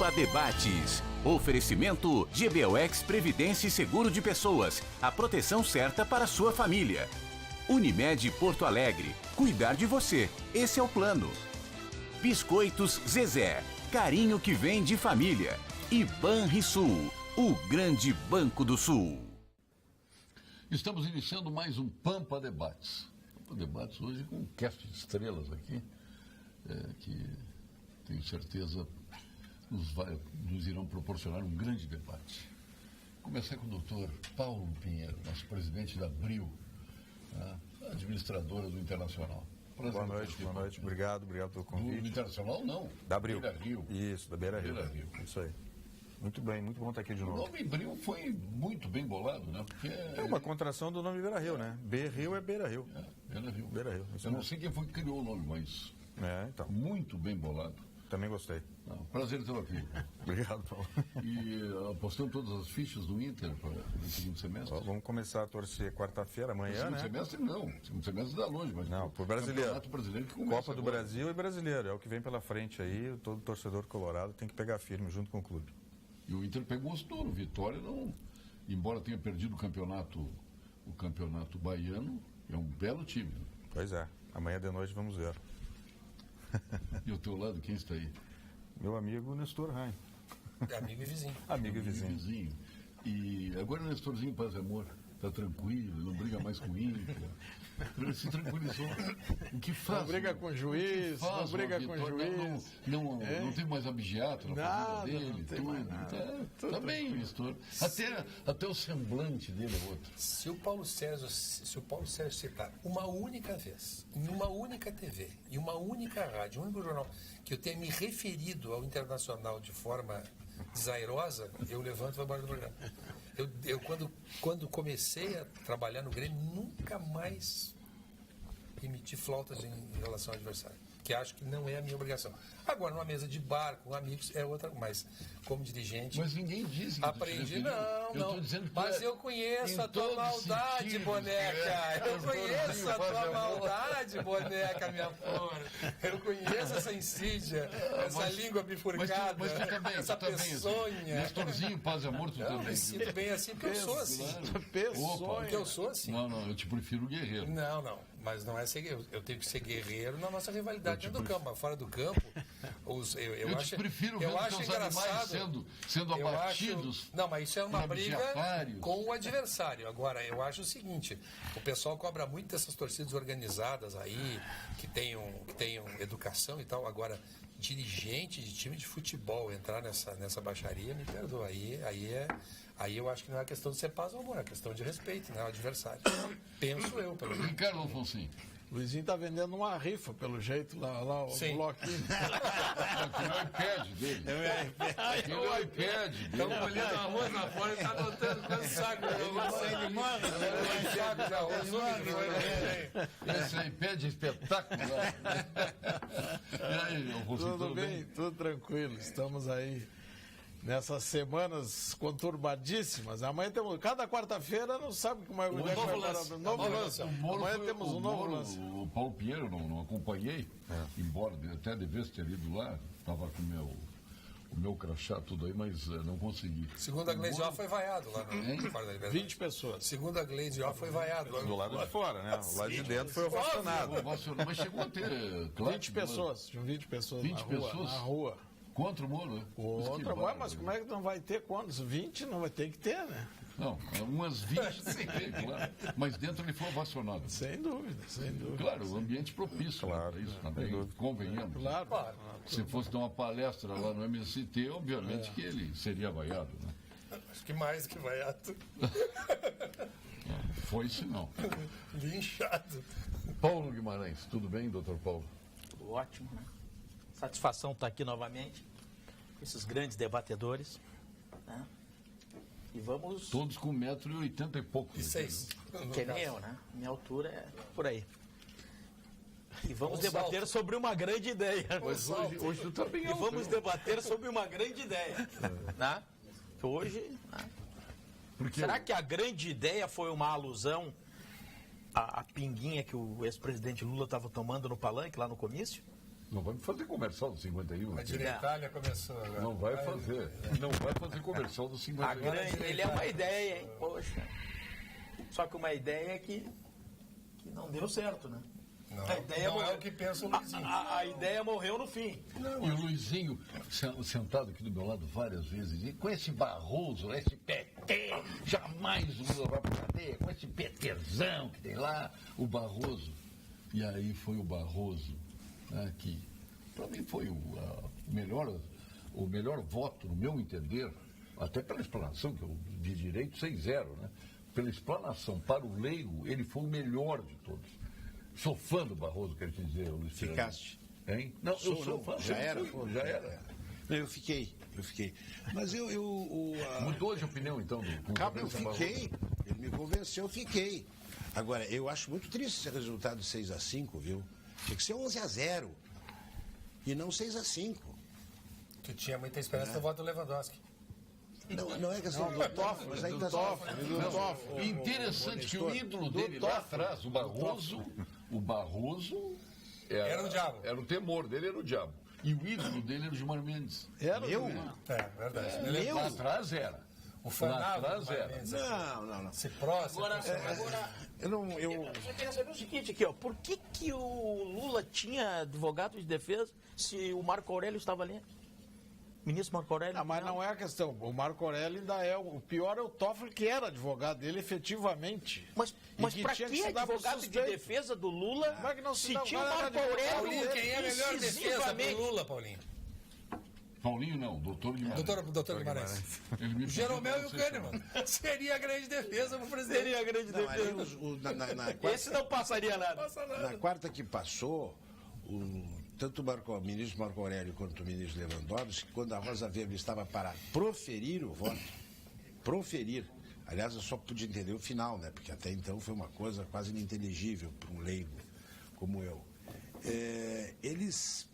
Pampa Debates. Oferecimento GBOX Previdência e Seguro de Pessoas. A proteção certa para a sua família. Unimed Porto Alegre. Cuidar de você. Esse é o plano. Biscoitos Zezé. Carinho que vem de família. E Banrisul. O grande Banco do Sul. Estamos iniciando mais um Pampa Debates. Pampa Debates hoje com um cast de estrelas aqui, que tenho certeza nos irão proporcionar um grande debate. Começar com o doutor Paulo Pinheiro, nosso presidente da Abril, administradora do Internacional. Prazer. Boa noite. Obrigado pelo convite. Do Internacional, não. Da Abril. Beira Rio. Isso, da Beira Rio. Isso aí. Muito bem, muito bom estar aqui de novo. O nome Abril foi muito bem bolado, né? Porque é uma contração do nome Beira Rio, né? Rio é Beira Rio. Beira Rio. Eu não sei quem foi que criou o nome, mas então. Muito bem bolado. Também gostei. Prazer tê-lo aqui. Obrigado, Paulo. E apostando todas as fichas do Inter para o segundo semestre? Vamos começar a torcer quarta-feira, amanhã, né? Semestre não. Segundo semestre dá longe, mas não, pro brasileiro. Campeonato brasileiro que começa Copa do agora. Brasil e brasileiro. É o que vem pela frente aí. Todo torcedor colorado tem que pegar firme junto com o clube. E o Inter pegou os touros. Vitória não... Embora tenha perdido o campeonato baiano, é um belo time. Pois é. Amanhã de noite vamos ver. E ao teu lado, quem está aí? Meu amigo Nestor Rain. Amigo e vizinho. Amigo e vizinho. E agora o Nestorzinho Paz e Amor está tranquilo, não briga mais com o Inter. Ele se tranquilizou. O que faz? Não briga com o juiz, não briga com o juiz. Não tem mais abigeato na família dele. Não tem mais nada. Tá bem, Nestor. Até o semblante dele é outro. Se o Paulo Sérgio citar uma única vez, em uma única TV, em uma única rádio, um único jornal, que eu tenha me referido ao Internacional de forma desairosa, eu levanto e vou embora do programa. Eu quando comecei a trabalhar no Grêmio, nunca mais emiti flautas em relação ao adversário, que acho que não é a minha obrigação. Agora, numa mesa de bar com amigos é outra, mas como dirigente... Mas ninguém disse que aprendi, não. Dizendo que mas eu conheço a tua maldade, sentido, boneca. Eu conheço a tua maldade, boneca, minha flor. Eu conheço essa insídia, essa língua bifurcada, mas tu também, essa peçonha. Nestorzinho Paz e Amor, tu também. Eu me sinto bem assim, porque eu sou assim. Porque eu sou assim. Não, eu te prefiro guerreiro. Não, mas não é ser guerreiro. Eu tenho que ser guerreiro na nossa rivalidade dentro do campo, mas fora do campo... Eu prefiro ver os animais sendo abatidos. Não, mas isso é uma briga com o adversário. Agora, eu acho o seguinte: o pessoal cobra muito dessas torcidas organizadas aí, que tenham educação e tal. Agora, dirigente de time de futebol entrar nessa baixaria, me perdoa. Aí eu acho que não é questão de ser paz ou amor, é questão de respeito, né? O adversário. Penso eu, pelo menos. Ricardo Alfonsin. Luizinho está vendendo uma rifa, pelo jeito, lá o bloquinho. Tem o iPad dele. Tem o iPad dele. Estão colhendo arroz na fora e está anotando quantos sacos de arroz. Esse iPad é espetacular. E aí, Alfonsin, tudo bem? Tudo tranquilo. Estamos aí nessas semanas conturbadíssimas. Amanhã temos... Cada quarta-feira não sabe como é que vai ser. Novo lance. Amanhã temos um novo lance. O Paulo Pinheiro não acompanhei, embora até devesse ter ido lá. Estava com o meu crachá tudo aí, mas não consegui. Segundo a Gleisi foi vaiado lá no Parque da Liberdade. 20 pessoas. Segundo a Gleisi foi vaiado. Do lado de fora, né? O lado de dentro foi ovacionado. Mas chegou a ter... 20 pessoas. 20 pessoas 20 pessoas na rua. Contra o Moro, né? Mas como é que não vai ter quando? 20 não vai ter que ter, né? Não, umas 20 tem que ter, claro. Mas dentro ele foi ovacionado. Sem dúvida. Claro, o ambiente propício para isso também, convenhamos. Claro. Se fosse dar uma palestra lá no MST, obviamente que ele seria vaiado, né? Acho que mais que vaiado. Foi-se não. Linchado. Paulo Guimarães, tudo bem, doutor Paulo? Tudo ótimo, né? Satisfação estar aqui novamente, com esses grandes debatedores, né? E vamos... Todos com 1,80 m e pouco. E 6. Que nem eu, né? Minha altura é por aí. E vamos debater sobre uma grande ideia. Mas hoje tu tá bem alto. E vamos debater sobre uma grande ideia. Né? Que hoje... Né? Será que a grande ideia foi uma alusão à pinguinha que o ex-presidente Lula estava tomando no palanque, lá no comício? Não vai fazer comercial do 51. A Direitália começou agora. Não vai fazer. Não vai fazer comercial do 51. Ele é uma ideia, hein? Poxa. Só que uma ideia que não deu certo, né? Não, A ideia não é morreu. o que pensa o Luizinho. A ideia morreu no fim. E o Luizinho, sentado aqui do meu lado várias vezes, e com esse Barroso, esse PT, jamais o Lula vai para cadeia, com esse PTzão que tem lá, o Barroso. E aí foi o Barroso, né, que para mim foi o melhor voto, no meu entender, até pela explanação, que eu de direito 6-0, né? Pela explanação para o leigo, ele foi o melhor de todos. Sou fã do Barroso, quero te dizer, Luiz Fernando. Ficaste? Hein? Não, eu sou fã. Já era? Já era. Não, eu fiquei. Mas Mudou de opinião, então? Eu fiquei. Ele me convenceu, eu fiquei. Agora, eu acho muito triste esse resultado 6-5, viu? Tinha que ser 11-0. E não 6-5. Tu tinha muita esperança no voto do Lewandowski. Não é questão do Toffoli, mas ainda Interessante que o ídolo dele lá atrás, o Barroso Era o diabo. Era o temor dele, era o diabo. E o ídolo dele era o Gilmar Mendes. Era eu? É, verdade. Lá atrás era. O fanático. Lá atrás era. Não. Se próximo. Agora, eu queria saber o seguinte aqui, ó. Por que o Lula tinha advogado de defesa se o Marco Aurélio estava ali? Ministro Marco Aurélio? Mas não é a questão. O Marco Aurélio ainda é. O pior é o Toffoli, que era advogado dele efetivamente. Mas para tinha que se dar pro advogado de suspeito? defesa do Lula Mas que não se se dá- tinha o vai Marco lá, Aurélio Paulinho, quem é a melhor defesa incisivamente? do Lula, Paulinho? Paulinho não, doutor Guimarães. Doutor Guimarães. Ele me pediu Jeromel e pra o você Kahneman. Seria a grande defesa pro presidente. Seria a grande Não, aí defesa. na quarta, Esse não passaria nada. na quarta que passou, tanto o ministro Marco Aurélio quanto o ministro Lewandowski, quando a Rosa Weber estava para proferir o voto, aliás, eu só pude entender o final, né? Porque até então foi uma coisa quase ininteligível para um leigo como eu. Eles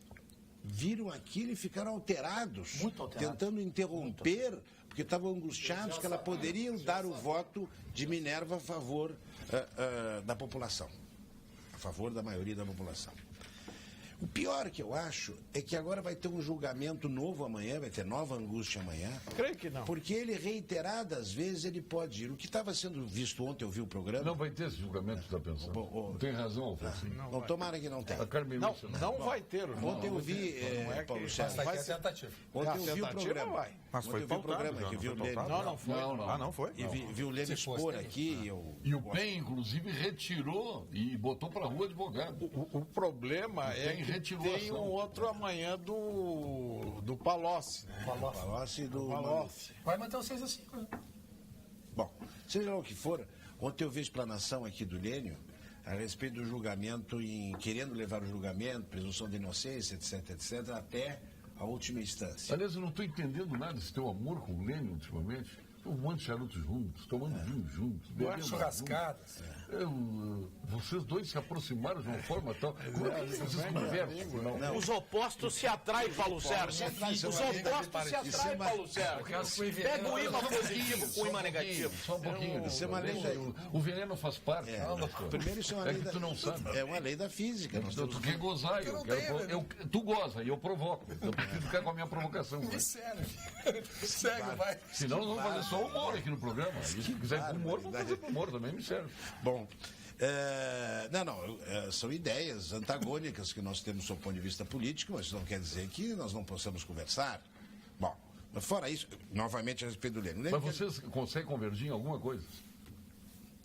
viram aquilo e ficaram alterados, Muito alterados. tentando interromper, porque estavam angustiados que ela poderiam dar o voto de Minerva a favor da população, a favor da maioria da população. O pior que eu acho é que agora vai ter um julgamento novo amanhã, vai ter nova angústia amanhã. Creio que não. Porque ele, reiteradas vezes, ele pode ir. O que estava sendo visto ontem, eu vi o programa. Não vai ter esse julgamento que você está pensando. Tem razão, Alfonso. Não, tomara que não tenha. A Carmen Não, Lúcia não vai ter. Ontem eu vi, Não é Paulo que- Sérgio, Mas aqui é tentativa. ontem eu vi o tentativa programa. vai. Mas foi Ontem eu vi o pautado programa já, que não viu o foi Lênin. pautado? Não foi. Ah, não foi? E vi o Lênin Se fosse, expor teria. aqui. E o PEN, inclusive, retirou e botou para a rua advogado. O problema é Tem que retiro tem ação. um outro amanhã do Palocci. Né? Palocci do Palocci. Vai manter o 6-5. Né? Bom, seja lá o que for, ontem eu vi a explanação aqui do Lênin a respeito do julgamento, querendo levar o julgamento, presunção de inocência, etc., até a última instância. Aliás, eu não estou entendendo nada desse teu amor com o Lênin ultimamente. Fumando charuto juntos, tomando vinho juntos, bebendo Churrascadas. Vocês dois se aproximaram de uma forma tal. Como é que vocês conversam? Não. Os opostos se atraem, Paulo Sérgio. Os opostos se atraem, Paulo Sérgio. Pega o imã positivo com o imã negativo. Só um pouquinho. Isso é uma lei da... O veneno faz parte. Primeiro, isso é uma lei que da... tu não sabe. É uma lei da física. Nós temos Tu quer gozar, tu goza e eu provoco. Então, eu preciso ficar com a minha provocação. Né? Sério. Segue, vai. Senão nós vamos fazer só humor aqui no programa. E se quiser humor, vamos fazer humor também, me serve. Bom, são ideias antagônicas que nós temos do ponto de vista político, mas isso não quer dizer que nós não possamos conversar. Bom, mas fora isso, novamente a respeito do Lênin. Mas vocês conseguem convergir em alguma coisa?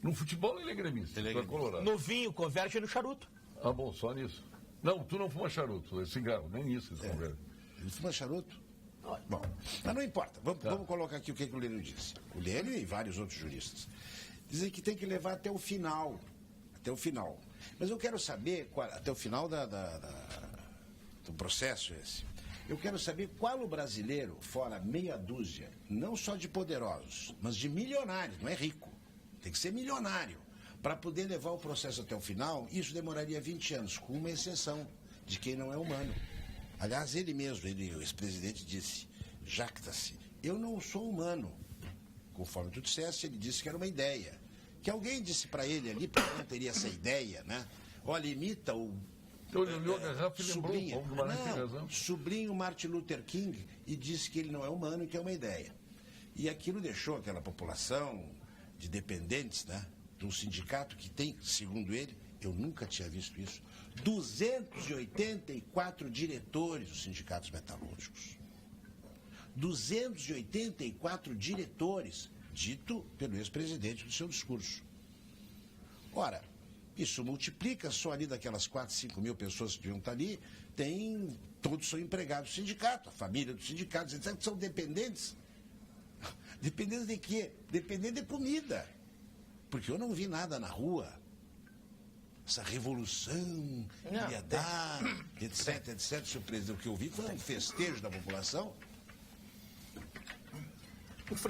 No futebol ele é gremista, tu é colorado. No vinho, converge no charuto. Ah, bom, só nisso. Não, tu não fuma charuto, é cigarro, nem nisso eles convergem. Ele fuma charuto? Bom, mas não importa. Vamos colocar aqui o que o Lênin disse. O Lênin e vários outros juristas. Dizem que tem que levar até o final. Até o final. Mas eu quero saber, até o final do processo esse, eu quero saber qual o brasileiro, fora meia dúzia, não só de poderosos, mas de milionários, não é rico, tem que ser milionário, para poder levar o processo até o final. Isso demoraria 20 anos, com uma exceção, de quem não é humano. Aliás, ele mesmo, o ex-presidente, disse, jacta-se, eu não sou humano. Conforme tu disseste, ele disse que era uma ideia. Que alguém disse para ele ali, porque não teria essa ideia, né? Olha, imita o Então ele olhou a garrafa e lembrou o Paulo Guimarães tem razão. Sublinha o Martin Luther King e disse que ele não é humano e que é uma ideia. E aquilo deixou aquela população de dependentes, né, de um sindicato que tem, segundo ele, eu nunca tinha visto isso, 284 diretores dos sindicatos metalúrgicos. 284 diretores, dito pelo ex-presidente no seu discurso. Ora, isso multiplica, só ali daquelas 4, 5 mil pessoas que deviam estar ali, todos são empregados do sindicato, a família dos sindicatos, etc., que são dependentes. Dependentes de quê? Dependentes de comida. Porque eu não vi nada na rua. Essa revolução ia dar, etc, etc, surpresa. O que eu vi foi um festejo da população.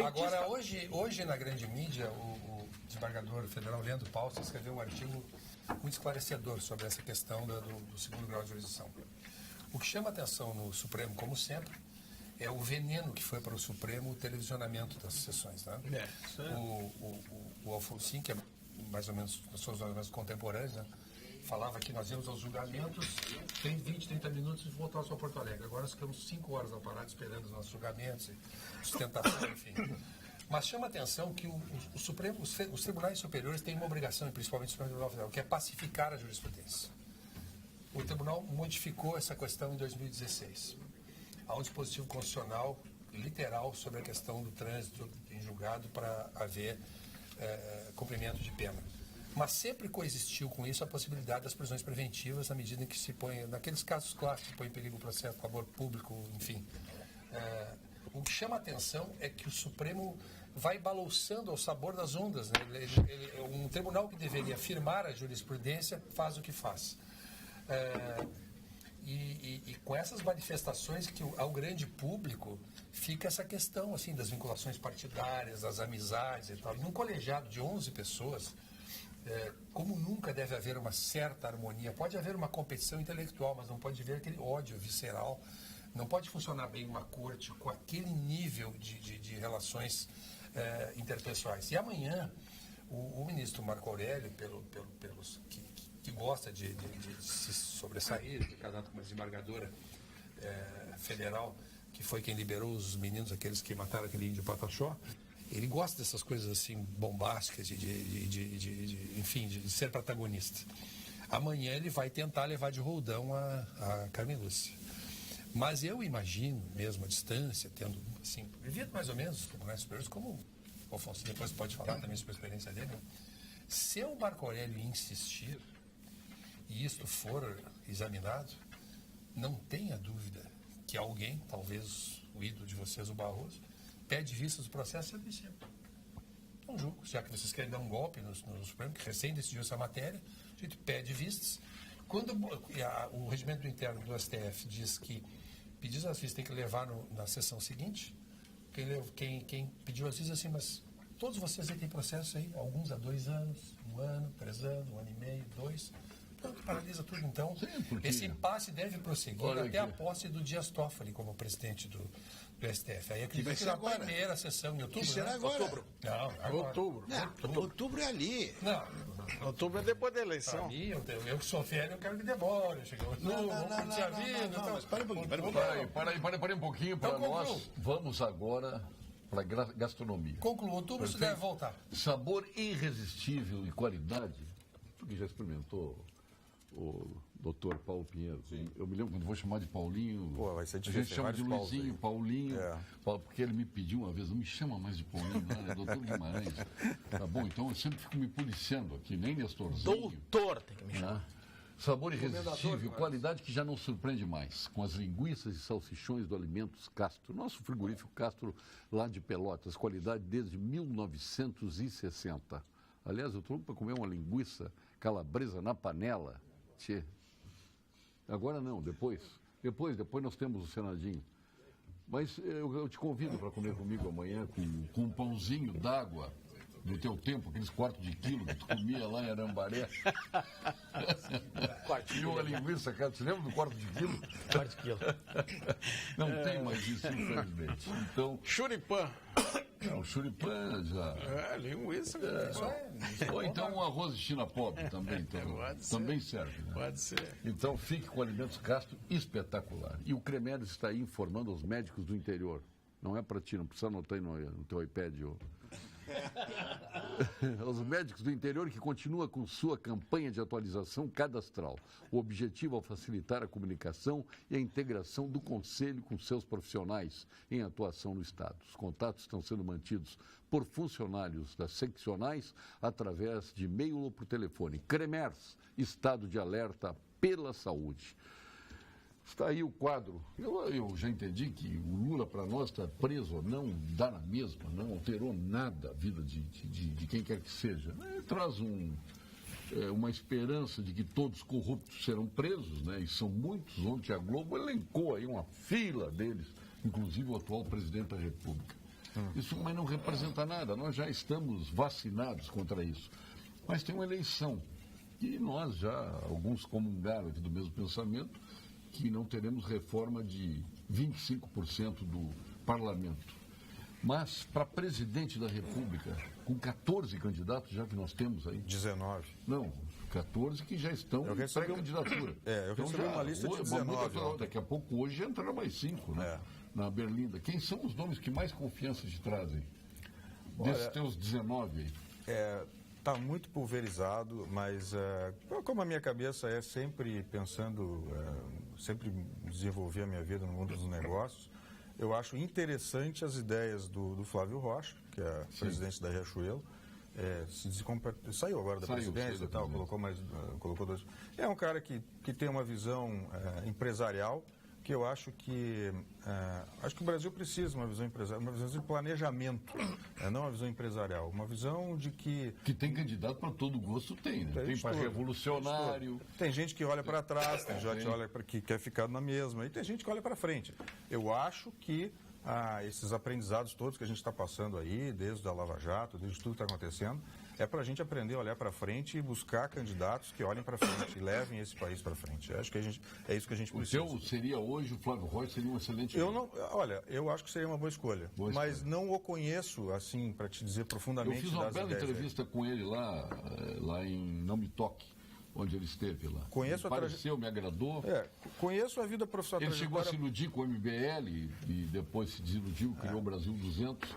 Agora, hoje na grande mídia, o desembargador federal Leandro Paulson escreveu um artigo muito esclarecedor sobre essa questão do segundo grau de jurisdição. O que chama atenção no Supremo, como sempre, é o veneno que foi para o Supremo o televisionamento das sessões. Né? O Alfonsin, que é mais ou menos pessoas mais ou menos contemporâneas, né? Falava que nós íamos aos julgamentos, tem 20, 30 minutos e voltamos para Porto Alegre. Agora nós ficamos 5 horas ao parado esperando os nossos julgamentos, sustentação, enfim. Mas chama atenção que o Supremo, os tribunais superiores têm uma obrigação, e principalmente o Supremo Tribunal Federal, que é pacificar a jurisprudência. O tribunal modificou essa questão em 2016. Há um dispositivo constitucional literal sobre a questão do trânsito em julgado para haver cumprimento de pena. Mas sempre coexistiu com isso a possibilidade das prisões preventivas na medida em que se põe, naqueles casos clássicos, que põe em perigo o processo, favor público, enfim. O que chama a atenção é que o Supremo vai balouçando ao sabor das ondas. Né? Um tribunal que deveria firmar a jurisprudência faz o que faz. E com essas manifestações que ao grande público fica essa questão assim, das vinculações partidárias, das amizades e tal. E num colegiado de 11 pessoas, como nunca deve haver uma certa harmonia, pode haver uma competição intelectual, mas não pode haver aquele ódio visceral, não pode funcionar bem uma corte com aquele nível de relações interpessoais. E amanhã, o ministro Marco Aurélio, pelos que gosta de se sobressair, de casado com uma desembargadora federal, que foi quem liberou os meninos, aqueles que mataram aquele índio Pataxó, ele gosta dessas coisas assim bombásticas, enfim, de ser protagonista. Amanhã ele vai tentar levar de roldão a Carmen Lúcia. Mas eu imagino, mesmo à distância, tendo, assim, vivido mais ou menos os tribunais superiores, como o Afonso depois pode falar também sobre a experiência dele, né? Se o Marco Aurélio insistir, e isto for examinado, não tenha dúvida que alguém, talvez o ídolo de vocês, o Barroso, pede vistas do processo e admissão. Não julgo, já que vocês querem dar um golpe no Supremo, que recém decidiu essa matéria, a gente pede vistas. Quando o regimento interno do STF diz que pedidos as vistas tem que levar na sessão seguinte, quem pediu as vistas assim, mas todos vocês aí têm processo aí, alguns há 2 anos, 1 ano, 3 anos, 1 ano e meio, 2, pronto, paralisa tudo. Então, esse impasse deve prosseguir até a posse do Dias Toffoli como presidente do STF. Aí acredito que na primeira sessão em outubro. Será agora? Outubro. Não, agora. Outubro é ali. Não. Outubro é depois da eleição. Para mim, eu que sou velho, eu quero que demore. Mas para um pouquinho, Para um pouquinho para nós. Vamos agora para a gastronomia. Concluo, outubro você deve voltar. Sabor irresistível e qualidade. Tu que já experimentou o doutor Paulo Pinheiro. Sim. Eu me lembro quando vou chamar de Paulinho. Pô, vai ser difícil. A gente chama de Luizinho, Paulinho. Porque ele me pediu uma vez, não me chama mais de Paulinho, não, é doutor Guimarães. Tá bom, então eu sempre fico me policiando aqui, nem Nestorzinho. Doutor tem que me chamar. Sabor irresistível, qualidade que já não surpreende mais. Com as linguiças e salsichões do Alimentos Castro. Nosso frigorífico Castro, lá de Pelotas, qualidade desde 1960. Aliás, eu estou para comer uma linguiça calabresa na panela. Tchê. Agora não, depois nós temos o Senadinho. Mas eu te convido para comer comigo amanhã com um pãozinho d'água do teu tempo, aqueles quartos de quilo que tu comia lá em Arambaré. E uma linguiça, cara, você lembra do quarto de quilo? Quarto de quilo. Não tem mais isso, infelizmente. Então, Churipã. Não, churipã já. Linguiça. Ou então um arroz de China pobre também. Também serve. Né? Pode ser. Então fique com alimentos Castro espetacular. E o Cremeres está aí informando aos médicos do interior. Não é para ti, não precisa anotar aí no teu iPad. Os médicos do interior que continua com sua campanha de atualização cadastral. O objetivo é facilitar a comunicação e a integração do Conselho com seus profissionais em atuação no Estado. Os contatos estão sendo mantidos por funcionários das seccionais através de e-mail ou por telefone. Cremers, Estado de Alerta pela Saúde. Está aí o quadro. Eu já entendi que o Lula, para nós, está preso ou não, dá na mesma, não alterou nada a vida de quem quer que seja. Ele traz uma esperança de que todos corruptos serão presos, né? E são muitos. Ontem a Globo elencou aí uma fila deles, inclusive o atual presidente da República. Isso mas não representa nada, nós já estamos vacinados contra isso. Mas tem uma eleição, e nós já, alguns comungaram aqui do mesmo pensamento, que não teremos reforma de 25% do parlamento. Mas, para presidente da República, com 14 candidatos, já que nós temos aí... 19. Não, 14 que já estão para candidatura. Eu recebi uma lista de 19. Daqui a pouco, hoje, entrará mais 5, né? Na Berlinda. Quem são os nomes que mais confiança te trazem? Desses teus 19 aí. Está muito pulverizado, mas como a minha cabeça é sempre pensando, sempre desenvolver a minha vida no mundo dos negócios, eu acho interessante as ideias do Flávio Rocha, que é presidente da Riachuelo, saiu agora da presidência e tal, colocou dois. É um cara que tem uma visão empresarial, que eu acho que o Brasil precisa de uma visão empresarial, uma visão de planejamento, não uma visão empresarial, uma visão de que tem candidato para todo gosto, tem, né? Tem para revolucionário. Tem gente que olha para trás, tem gente que olha para que quer ficar na mesma, e tem gente que olha para frente. Eu acho que esses aprendizados todos que a gente está passando aí, desde a Lava Jato, desde tudo que está acontecendo, é para a gente aprender a olhar para frente e buscar candidatos que olhem para frente e levem esse país para frente. Eu acho que é isso que a gente precisa. O seu seria hoje, o Flávio Rocha seria um excelente... Eu acho que seria uma boa escolha. Mas não o conheço, assim, para te dizer profundamente. Eu fiz uma bela entrevista com ele lá em Não Me Toque, onde ele esteve lá. Conheço me agradou. Conheço a vida profissional. Ele chegou a se iludir com o MBL e depois se desiludiu, criou o Brasil 200,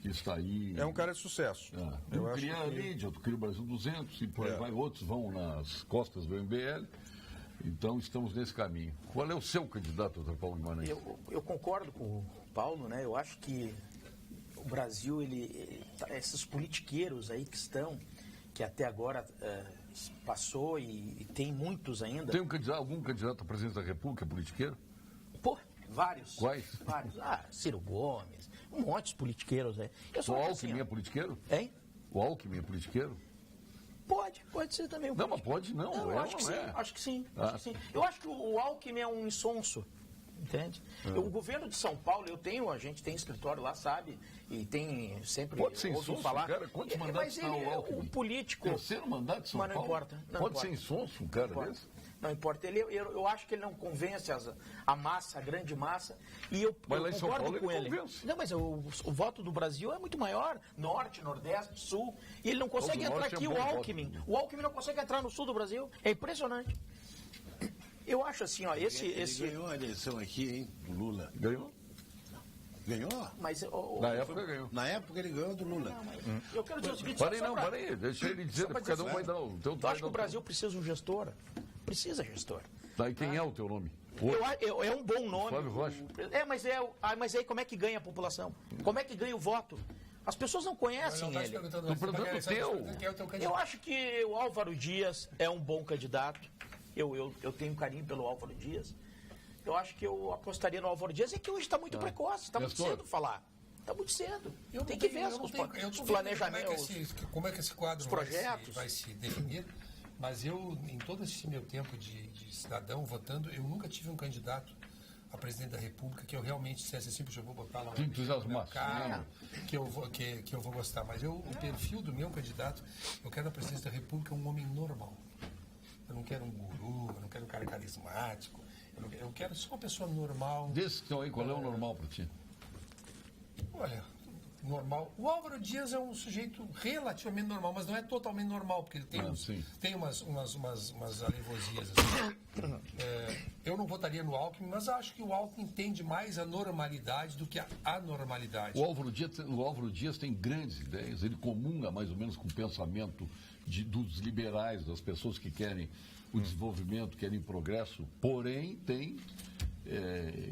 que está aí. É um cara de sucesso. Eu cria a Lídia, outro cria o Brasil 200, e por aí vai, outros vão nas costas do MBL. Então estamos nesse caminho. Qual é o seu candidato, Dr. Paulo Guimarães? Eu concordo com o Paulo, né? Eu acho que o Brasil, esses politiqueiros aí que até agora passou e tem muitos ainda. Tem algum candidato à presidência da República politiqueiro? Pô, vários. Quais? Vários. Ciro Gomes, um monte de politiqueiros aí. O Alckmin é politiqueiro? Hein? O Alckmin é politiqueiro? Pode ser também. Não, mas pode não. Eu acho que sim, acho que sim. Eu acho que o Alckmin é um insonso. Entende? O governo de São Paulo, a gente tem escritório lá, sabe? E tem sempre ouviu falar. Cara, quantos mandatos está o Alckmin? O político. Terceiro mandato de São Paulo? Mas não importa. Pode ser insonso um cara desse? Não importa. Eu acho que ele não convence a massa, a grande massa. E eu concordo com ele. Não, mas o voto do Brasil é muito maior. Norte, Nordeste, Sul. E ele não consegue entrar aqui, o Alckmin. O Alckmin não consegue entrar no sul do Brasil. É impressionante. Eu acho assim, Ele ganhou a eleição aqui, hein, do Lula. Ganhou? Ganhou? Mas, na época ganhou. Na época ele ganhou do Lula. Eu quero dizer o seguinte... Parei, deixa ele dizer, porque cada um vai dar o teu... Eu acho que o Brasil precisa de um gestor. Precisa de gestor. Tá, e quem é o teu nome? É um bom nome. Flávio Rocha. Mas aí como é que ganha a população? Como é que ganha o voto? As pessoas não conhecem ele. Eu acho que o Álvaro Dias é um bom candidato. Eu tenho carinho pelo Álvaro Dias. Eu acho que eu apostaria no Álvaro Dias. É que hoje está muito precoce, está muito cedo falar. Está muito cedo. Tem que ver os planejamentos, como é que esse quadro vai se definir. Mas em todo esse meu tempo de cidadão votando, eu nunca tive um candidato a presidente da República que eu realmente dissesse assim, puxa, eu vou botar lá no meu carro, que eu vou gostar. Mas o perfil do meu candidato, eu quero na presidência da República um homem normal. Eu não quero um guru, eu não quero um cara carismático. Eu quero só uma pessoa normal. Desse que estão aí, qual é o normal para ti? Olha, normal. O Álvaro Dias é um sujeito relativamente normal, mas não é totalmente normal, porque ele tem umas alevosias. Assim. Eu não votaria no Alckmin, mas acho que o Alckmin entende mais a normalidade do que a anormalidade. O Álvaro Dias tem grandes ideias, ele comunga mais ou menos com o pensamento dos liberais, das pessoas que querem o desenvolvimento, querem progresso, porém tem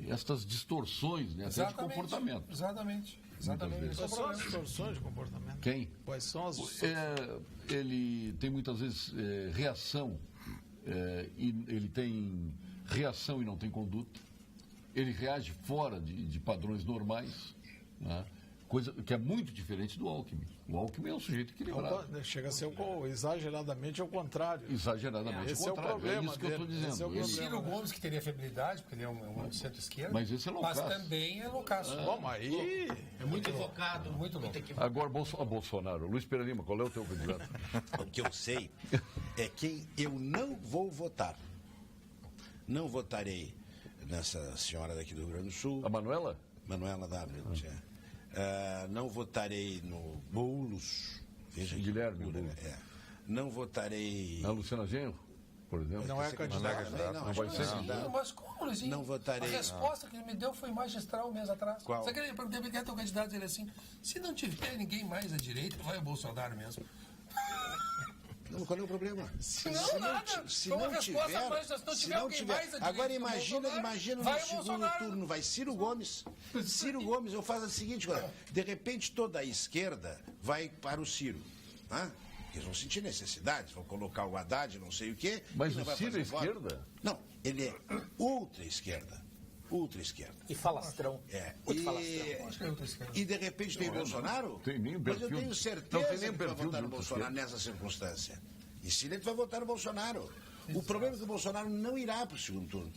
estas distorções, né, até de comportamento. Exatamente. Quais são as distorções de comportamento? Quem? Quais são as ele tem muitas vezes reação, e ele tem reação e não tem conduta. Ele reage fora de padrões normais, né? Coisa que é muito diferente do Alckmin. O Alckmin é um sujeito equilibrado. Chega a ser exageradamente ao contrário. Exageramente esse ao contrário. É o problema isso que eu estou dizendo. Ciro Gomes, que teria febricidade, porque ele é um centro-esquerda. Mas esse é loucaço. Mas também é loucaço. Bom, aí... É muito invocado. Muito louco. Agora, Bolsonaro. Luiz Pereira Lima, qual é o teu candidato? O que eu sei é quem eu não vou votar. Não votarei nessa senhora daqui do Rio Grande do Sul. A Manuela? Manuela W. Não votarei no Boulos. Veja Guilherme Boulos. Não votarei... A Luciana Genro, por exemplo? Não é candidato. Não vai ser. Mas como, Luizinho? Não votarei. A resposta que ele me deu foi magistral um mês atrás. Qual? Você quer perguntar quem é teu candidato? Ele assim, se não tiver ninguém mais à direita, vai o Bolsonaro mesmo. Não, qual é o problema? Se não tiver, agora imagina no segundo turno, vai Ciro Gomes. Ciro Gomes, eu faço a seguinte coisa, de repente toda a esquerda vai para o Ciro. Né? Eles vão sentir necessidade, vão colocar o Haddad, não sei o quê. Mas o Ciro é esquerda? Não, ele é ultra-esquerda. Ultra-esquerda. E falastrão. E de repente tem Bolsonaro? Tem nem mas perfil. eu tenho certeza Não tem nem que vai perfil votar no Bolsonaro nessa circunstância. E se ele vai votar no Bolsonaro. O problema é que o Bolsonaro não irá para o segundo turno.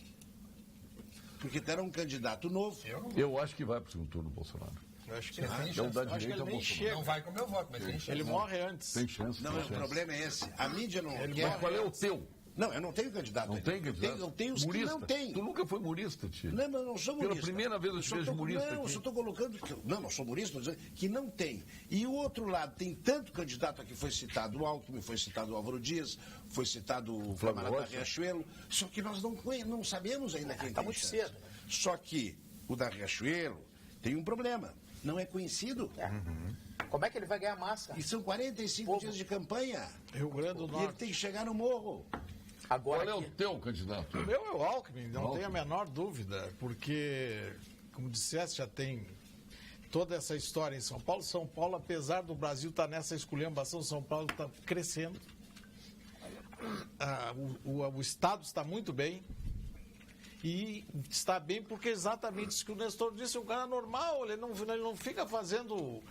Porque terá um candidato novo. Eu acho que vai para o segundo turno, Bolsonaro. Eu acho que É o da direita Bolsonaro. Não vai com o meu voto, mas tem chance. ele morre antes. Tem chance. Não, tem mas o chance. problema é esse. A mídia não Mas quer. qual é o teu? Não, eu não tenho candidato. Não tem candidato? Eu tenho os murista. que não têm. Tu nunca foi murista, tio. Não, mas eu não sou murista. Pela primeira vez eu te vejo murista Não, eu aqui. só estou colocando... Não sou murista, estou dizendo que não tem. E o outro lado, tem tanto candidato aqui, foi citado o Alckmin, foi citado o Álvaro Dias, foi citado o camarada Riachuelo, só que nós não sabemos ainda quem Está tem muito chance. cedo. Só que o da Riachuelo tem um problema, não é conhecido. Como é que ele vai ganhar massa? E são 45 dias de campanha. Rio Grande do E ele Norte. tem que chegar no morro. Agora Qual é o aqui. teu candidato? O meu é o Alckmin, não Alckmin. tenho a menor dúvida, porque, como disseste, já tem toda essa história em São Paulo. São Paulo, apesar do Brasil estar nessa esculhambação, São Paulo está crescendo. O Estado está muito bem. E está bem porque exatamente isso que o Nestor disse, um cara normal, ele não fica fazendo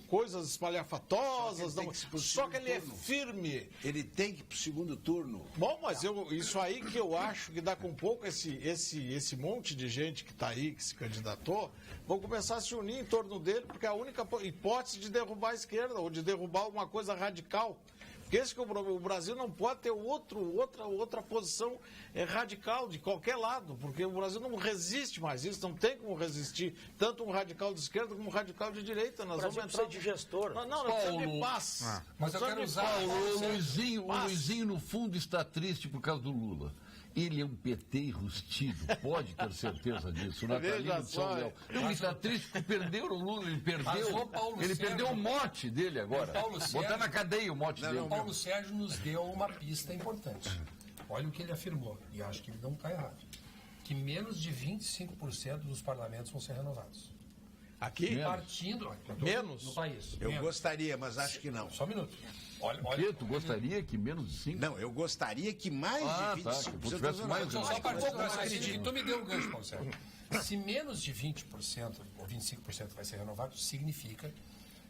coisas espalhafatosas, só que ele é firme. Ele tem que ir para o segundo turno. Bom, mas isso aí que eu acho que dá com pouco esse monte de gente que está aí, que se candidatou, vão começar a se unir em torno dele, porque é a única hipótese de derrubar a esquerda, ou de derrubar alguma coisa radical. Porque esse que o Brasil não pode ter outra posição radical de qualquer lado, porque o Brasil não resiste mais isso, não tem como resistir tanto um radical de esquerda como um radical de direita. Nós vamos entrar de gestor. Não precisa de paz. Mas eu quero usar... O Luizinho, no fundo, está triste por causa do Lula. Ele é um PT enrustido, pode ter certeza disso. Natalino de São Léo. Ele está triste porque perdeu o Lula, ele perdeu o mote dele agora. Botar na cadeia o mote dele. O Paulo Sérgio nos deu uma pista importante. Olha o que ele afirmou, e acho que ele não está errado. Que menos de 25% dos parlamentos vão ser renovados. Aqui? Partindo... Menos? No país. Eu menos. gostaria, mas acho que não. Só um minuto. Olha, tu gostaria que menos de 5? Não, eu gostaria que mais de 25%... Que tivesse mais Só a partir do... Tu me deu um gancho, Paulo Sérgio. Se menos de 20% ou 25% vai ser renovado, significa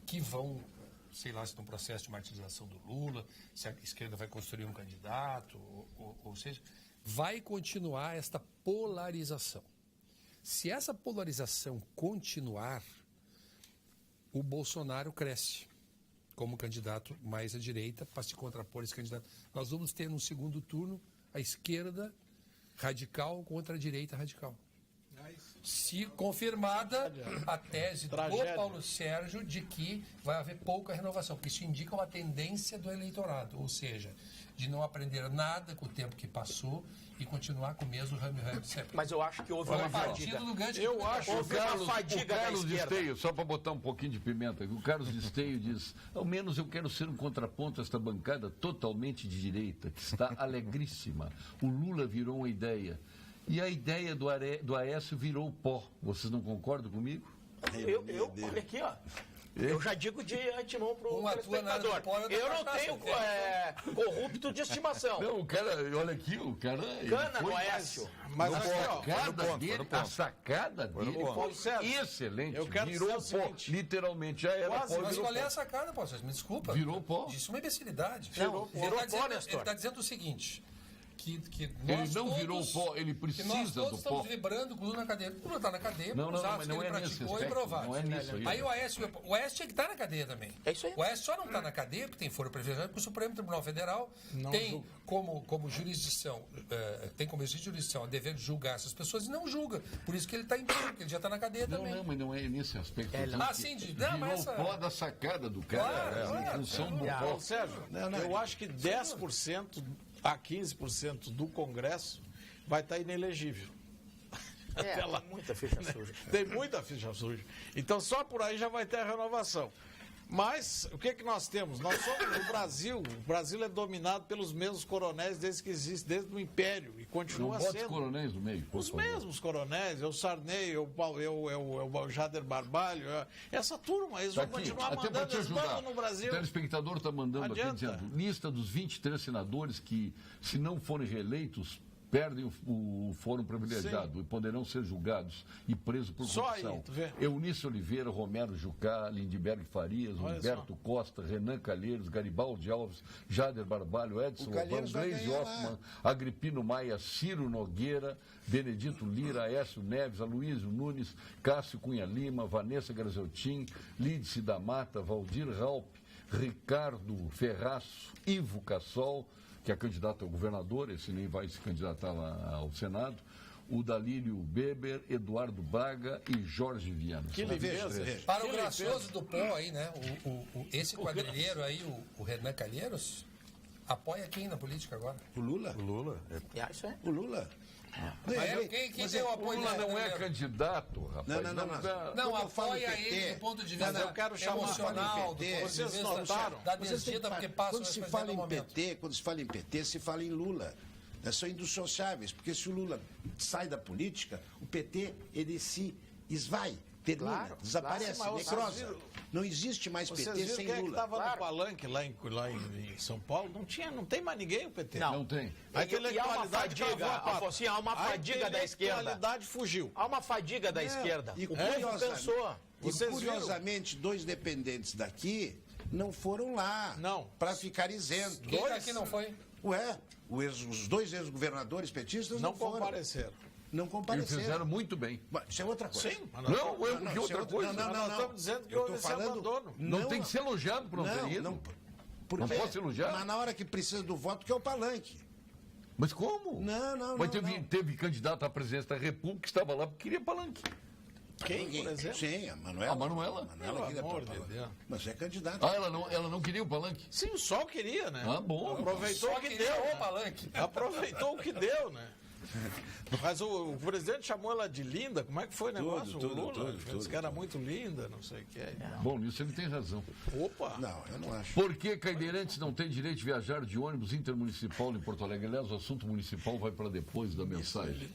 que vão, sei lá, se no processo de martirização do Lula, se a esquerda vai construir um candidato, ou seja, vai continuar esta polarização. Se essa polarização continuar, o Bolsonaro cresce como candidato mais à direita para se contrapor a esse candidato. Nós vamos ter no segundo turno a esquerda radical contra a direita radical. se confirmada a tese do Paulo Sérgio de que vai haver pouca renovação, porque isso indica uma tendência do eleitorado, ou seja, de não aprender nada com o tempo que passou e continuar com o mesmo rame-rame de sempre. Mas eu acho que houve uma fadiga. Eu acho houve uma fadiga o Carlos da de esquerda. Esteio, só para botar um pouquinho de pimenta, o Carlos de Esteio diz, ao menos eu quero ser um contraponto a esta bancada totalmente de direita, que está alegríssima. O Lula virou uma ideia. E a ideia do Aécio virou pó. Vocês não concordam comigo? Olha aqui, ó. Eu já digo de antemão para o telespectador. Eu não tenho corrupto de estimação. Não, o cara, olha aqui, o cara... Cana no Aécio. Mas a sacada dele foi excelente. Virou pó. Seguinte, literalmente, já era pó. Mas qual é pó. a sacada, Paulo Sérgio? Me desculpa. Virou pó. Isso é uma imbecilidade. Virou pó, Nestor. Ele está dizendo o seguinte... Que ele não virou pó, ele precisa do pó. Nós todos estamos vibrando com o Lula na cadeia. O Lula está na cadeia, mas não é nesse praticou e aspecto, provado. não é nisso aí. Aí o Aécio tinha que estar na cadeia também. É isso aí. O Aécio só não está na cadeia porque tem foro privilegiado, porque o Supremo Tribunal Federal tem como jurisdição, a dever de julgar essas pessoas e não julga. Por isso que ele está impedido, porque ele já está na cadeia também. Não, mas não é nesse aspecto. Virou pó da sacada do cara, em função do pó. Sérgio, eu acho que 10% a 15% do Congresso vai estar inelegível. Tem muita ficha suja. Tem muita ficha suja. Então, só por aí já vai ter a renovação. Mas, o que nós temos? Nós somos o Brasil é dominado pelos mesmos coronéis desde que existe, desde o Império, e continua não sendo. Os coronéis do meio, os mesmos coronéis, o Sarney, o Jader Barbalho, essa turma, eles vão continuar mandando, eles mandam no Brasil. O telespectador está mandando aqui dizendo, lista dos 23 senadores que, se não forem reeleitos, perdem o fórum privilegiado. Sim. E poderão ser julgados e presos por corrupção. Eunice Oliveira, Romero Jucá, Lindbergh Farias, Humberto Costa, Renan Calheiros, Garibaldi Alves, Jader Barbalho, Edson Lobão, Gleisi Hoffmann, Agripino Maia, Ciro Nogueira, Benedito Lira, Aécio Neves, Aloysio Nunes, Cássio Cunha Lima, Vanessa Graziotin, Lídice da Mata, Valdir Raup, Ricardo Ferraço, Ivo Cassol, que é candidato ao governador, esse nem vai se candidatar lá ao Senado, o Dalírio Beber, Eduardo Braga e Jorge Viana. Que limpeza. Para o gracioso do pó aí, né? Esse quadrilheiro aí, o Renan Calheiros, apoia quem na política agora? O Lula. O Lula. Isso é? O Lula. Quem tem o apoio? O Lula não é candidato, rapaz. Não apoia ele do ponto de vista emocional. Vocês notaram? Da descida, porque passa quando se fala em PT, se fala em Lula. São indissociáveis, porque se o Lula sai da política, o PT, ele se esvai, termina, desaparece, necrosa. Não existe mais PT sem Lula. Quem é que estava no palanque lá em São Paulo? Não tem mais ninguém o PT. Não tem. A intelectualidade há uma fadiga da esquerda. A intelectualidade fugiu. Há uma fadiga da esquerda. O povo pensou. Curiosamente, dois dependentes daqui não foram lá para ficar isentos. Quem daqui não foi? Os dois ex-governadores petistas não compareceram. Não compareceram. E fizeram muito bem. Isso é outra coisa. Sim. Que outra coisa? Nós estamos dizendo que houve esse abandono. Não tem que ser elogiado por não ter ido. Não posso elogiar? Mas na hora que precisa do voto, que é o palanque. Mas como? Mas teve candidato à presidência da República que estava lá porque queria palanque. Quem, por exemplo? Sim, a Manuela. A Manuela? Queria palanque. Mas é candidata. Ela não queria o palanque? Sim, o Sol queria, né? Bom. Aproveitou o que deu. O palanque. Aproveitou o que deu, né? Mas o presidente chamou ela de linda, como é que foi o negócio? O Lula disse que era muito linda, não sei o que. Bom, nisso ele tem razão. Opa! Não, eu não acho. Por que caideirantes não têm direito de viajar de ônibus intermunicipal em Porto Alegre? Aliás, o assunto municipal vai para depois da mensagem.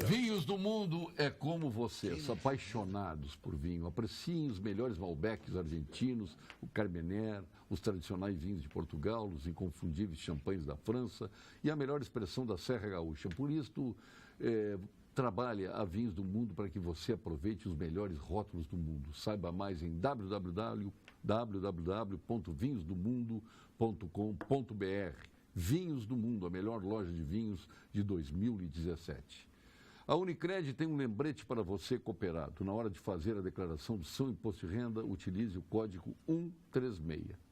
Vinhos do mundo é como vocês, apaixonados por vinho. Apreciem os melhores Malbecs argentinos, o Carmener, os tradicionais vinhos de Portugal, os inconfundíveis champanhes da França e a melhor expressão da Serra Gaúcha. Por isso, trabalha a Vinhos do Mundo para que você aproveite os melhores rótulos do mundo. Saiba mais em www.vinhosdomundo.com.br. Vinhos do Mundo, a melhor loja de vinhos de 2017. A Unicred tem um lembrete para você, cooperado. Na hora de fazer a declaração do seu imposto de renda, utilize o código 136.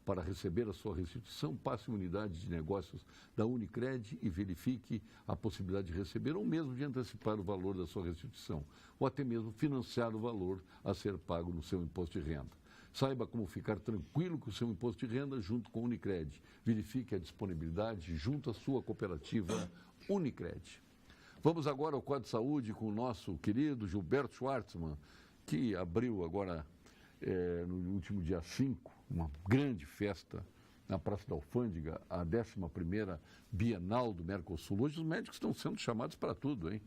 Para receber a sua restituição, passe em unidade de negócios da Unicred e verifique a possibilidade de receber ou mesmo de antecipar o valor da sua restituição, ou até mesmo financiar o valor a ser pago no seu imposto de renda. Saiba como ficar tranquilo com o seu imposto de renda junto com a Unicred. Verifique a disponibilidade junto à sua cooperativa Unicred. Vamos agora ao quadro de saúde com o nosso querido Gilberto Schwartzman, que abriu agora, no último dia 5, uma grande festa na Praça da Alfândega, a 11ª Bienal do Mercosul. Hoje os médicos estão sendo chamados para tudo, hein?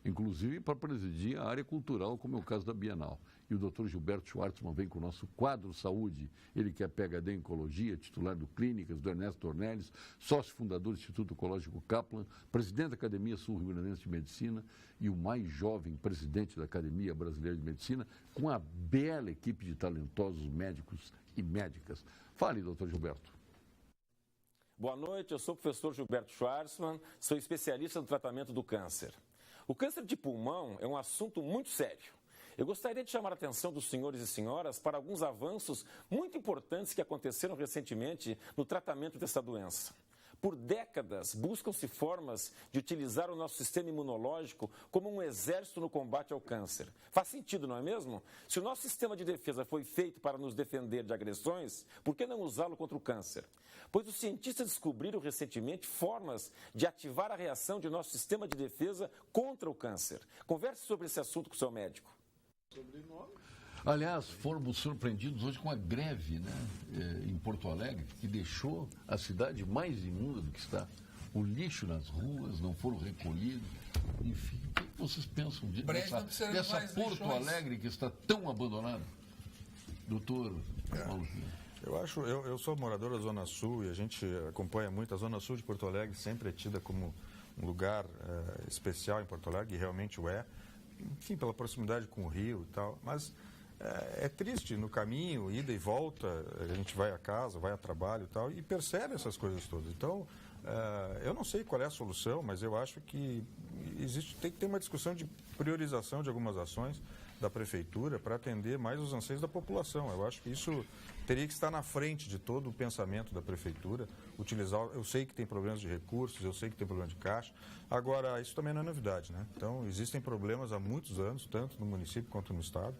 Inclusive para presidir a área cultural, como é o caso da Bienal. E o Dr. Gilberto Schwartzman vem com o nosso quadro saúde. Ele que é PhD em Oncologia, titular do Clínicas, do Ernesto Ornelis, sócio fundador do Instituto Oncológico Kaplan, presidente da Academia Sul-Rio-Grandense de Medicina e o mais jovem presidente da Academia Brasileira de Medicina, com a bela equipe de talentosos médicos e médicas. Fale, doutor Gilberto. Boa noite, eu sou o professor Gilberto Schwartzman, sou especialista no tratamento do câncer. O câncer de pulmão é um assunto muito sério. Eu gostaria de chamar a atenção dos senhores e senhoras para alguns avanços muito importantes que aconteceram recentemente no tratamento dessa doença. Por décadas, buscam-se formas de utilizar o nosso sistema imunológico como um exército no combate ao câncer. Faz sentido, não é mesmo? Se o nosso sistema de defesa foi feito para nos defender de agressões, por que não usá-lo contra o câncer? Pois os cientistas descobriram recentemente formas de ativar a reação de nosso sistema de defesa contra o câncer. Converse sobre esse assunto com o seu médico. Aliás, fomos surpreendidos hoje com a greve, né, em Porto Alegre, que deixou a cidade mais imunda do que está. O lixo nas ruas não foram recolhidos. Enfim, o que vocês pensam dessa Porto Alegre que está tão abandonada? Doutor Paulo Pinheiro. Eu sou morador da Zona Sul e a gente acompanha muito. A Zona Sul de Porto Alegre sempre é tida como um lugar especial em Porto Alegre, e realmente o é. Enfim, pela proximidade com o Rio e tal, mas é triste, no caminho, ida e volta, a gente vai a casa, vai a trabalho e tal, e percebe essas coisas todas. Então, eu não sei qual é a solução, mas eu acho que tem que ter uma discussão de priorização de algumas ações da Prefeitura para atender mais os anseios da população. Eu acho que isso teria que estar na frente de todo o pensamento da Prefeitura, eu sei que tem problemas de recursos, eu sei que tem problema de caixa, agora, isso também não é novidade, né? Então, existem problemas há muitos anos, tanto no município quanto no Estado,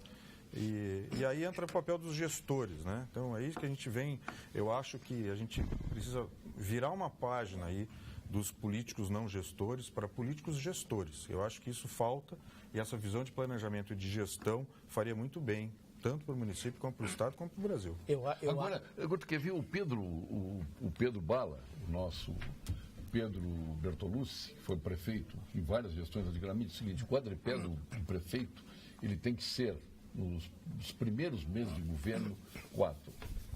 e aí entra o papel dos gestores, né? Então, é isso que a gente vem, eu acho que a gente precisa virar uma página aí dos políticos não gestores para políticos gestores. Eu acho que isso falta e essa visão de planejamento e de gestão faria muito bem, tanto para o município, como para o Estado, como para o Brasil. Agora, tu quer ver o Pedro Bala, o nosso Pedro Bertolucci, que foi prefeito em várias gestões antigamente, é o seguinte: o quadripé do prefeito, ele tem que ser, nos primeiros meses de governo, 4.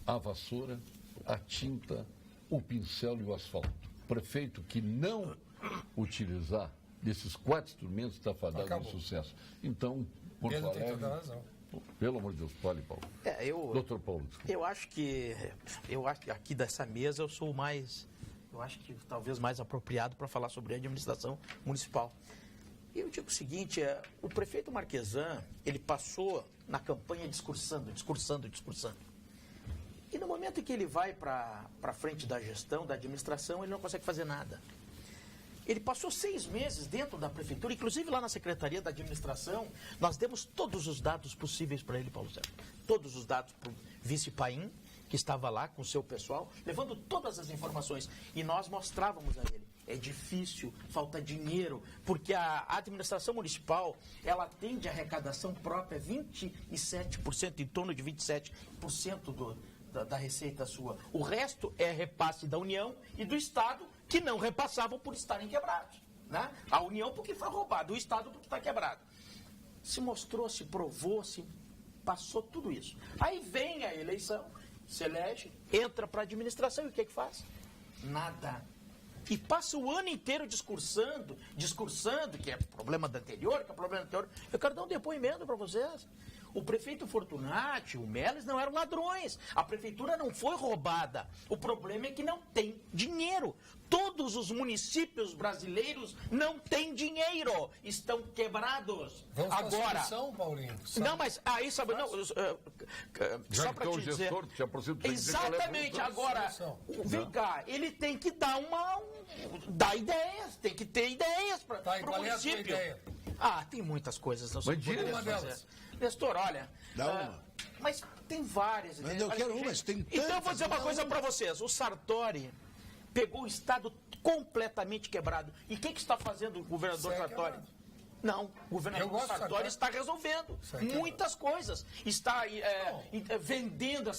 A vassoura, a tinta, o pincel e o asfalto. Prefeito que não utilizar desses 4 instrumentos está fadado de sucesso. Então, Porto Alegre... Tem toda a razão. Pelo amor de Deus, fale, Paulo. Doutor Paulo, desculpa. Eu acho que aqui dessa mesa eu sou o mais, eu acho que talvez mais apropriado para falar sobre a administração municipal. E eu digo o seguinte, o prefeito Marquesan, ele passou na campanha discursando. E no momento em que ele vai para frente da gestão, da administração, ele não consegue fazer nada. Ele passou 6 meses dentro da prefeitura, inclusive lá na Secretaria da Administração, nós demos todos os dados possíveis para ele, Paulo Sérgio. Todos os dados para o vice Paim, que estava lá com o seu pessoal, levando todas as informações. E nós mostrávamos a ele. É difícil, falta dinheiro, porque a administração municipal, ela tem de arrecadação própria 27%, em torno de 27% da receita sua. O resto é repasse da União e do Estado, que não repassavam por estarem quebrados. Né? A União porque foi roubada, o Estado porque está quebrado. Se mostrou, se provou, se passou tudo isso. Aí vem a eleição, se elege, entra para a administração e o que faz? Nada. E passa o ano inteiro discursando, que é problema do anterior, que é problema do anterior. Eu quero dar um depoimento para vocês. O prefeito Fortunati, o Melles não eram ladrões. A prefeitura não foi roubada. O problema é que não tem dinheiro. Todos os municípios brasileiros não têm dinheiro. Estão quebrados. Vamos agora, a solução, Paulinho. Não, mas aí, sabe, não, só para te dizer. Exatamente, agora, vem cá, ele tem que dar dar ideias, tem que ter ideias para o município. Tem muitas coisas. Não uma delas. Nestor, olha. Dá uma. Mas tem várias ideias. Mas eu quero uma, mas tem tantas. Então eu vou dizer uma coisa para vocês. O Sartori pegou o Estado completamente quebrado. E o que está fazendo o governador Sartori? Não, o governador Sartori está resolvendo muitas coisas. Está vendendo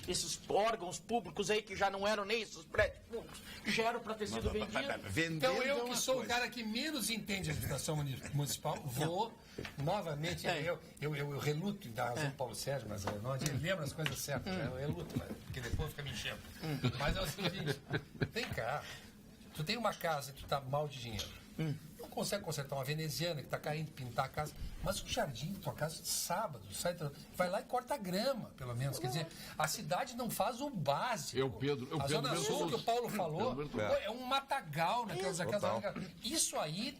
esses órgãos públicos aí que já não eram nem esses prédios públicos, que já eram para ter sido vendidos. Então eu, que sou o cara que menos entende de administração municipal, vou novamente, eu reluto em dar razão ao Paulo Sérgio, mas eu não lembro as coisas certas, eu reluto, porque depois fica me enchendo. Mas é o seguinte, vem cá, tu tem uma casa que tu está mal de dinheiro. Não consegue consertar uma veneziana que está caindo, pintar a casa, mas o jardim da tua casa, sábado, vai lá e corta a grama, pelo menos. Quer dizer, a cidade não faz o básico. A Zona Sul, que o Paulo falou, é um matagal naquelas Isso aí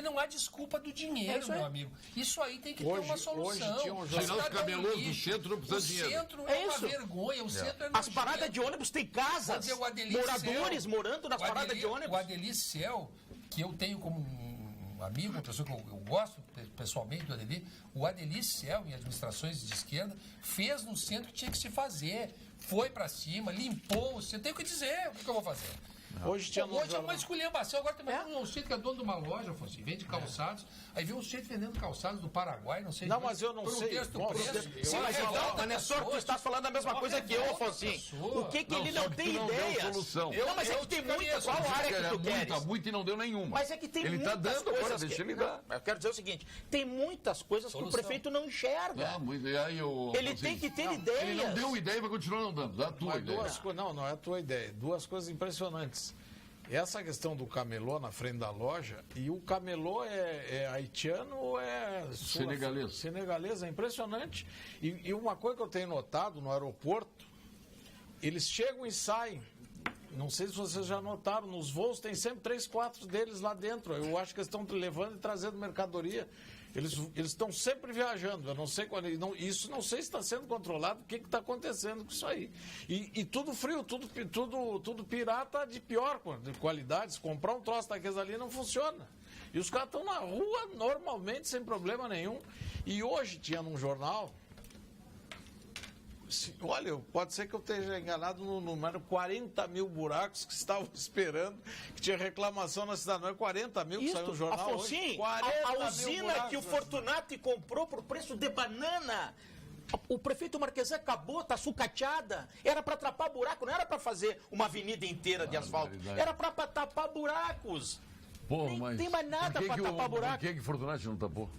não há desculpa do dinheiro, meu amigo. Isso aí tem que ter uma solução. Tirar os camelôs do centro não precisa de dinheiro. O centro é uma vergonha, o centro é As paradas de ônibus têm casas, moradores morando nas paradas de ônibus. O Adelir Cel, que eu tenho como um amigo, uma pessoa que eu gosto pessoalmente do Adelir, o Adelir Cel, em administrações de esquerda, fez no centro o que tinha que se fazer. Foi para cima, limpou o centro. Tem o que dizer, o que eu vou fazer? Hoje é uma esculhambação. Agora tem um sujeito que é dono de uma loja, assim, vende calçados. Aí vem um sujeito vendendo calçados do Paraguai, não sei. Não, mas eu não sei. Sim, mas então, Nestor, tu está falando a mesma coisa que eu, Afonso. O que ele não tem ideias? Não, mas é que tem muita. Qual área que tu queres? Muito e não deu nenhuma. Mas é que tem ele muitas está dando coisas. Agora, deixa ele dar. Eu quero dizer o seguinte: tem muitas coisas que o prefeito não enxerga. Ele tem que ter ideias. Ele não deu ideia e vai continuar não dando. Dá a tua ideia. Não é a tua ideia. Duas coisas impressionantes. Essa questão do camelô na frente da loja, e o camelô é haitiano ou é senegalês? Senegalês, é impressionante. E uma coisa que eu tenho notado no aeroporto, eles chegam e saem. Não sei se vocês já notaram, nos voos tem sempre 3, 4 deles lá dentro. Eu acho que eles estão levando e trazendo mercadoria. Eles estão sempre viajando. Eu não sei quando. Isso não sei se está sendo controlado. O que está acontecendo com isso aí? E tudo frio, tudo pirata de pior qualidade. Se comprar um troço daqueles ali não funciona. E os caras estão na rua normalmente, sem problema nenhum. E hoje tinha num jornal. Olha, pode ser que eu esteja enganado no número, 40 mil buracos que estavam esperando, que tinha reclamação na cidade. Não é 40 mil que saiu no jornal hoje? A usina que o Fortunati comprou por preço de banana, o prefeito Marquesan acabou, está sucateada. Era para tapar buraco, não era para fazer uma avenida inteira de asfalto. Era para tapar buracos. Não tem mais nada para tapar buraco. Por que Fortunati não tapou?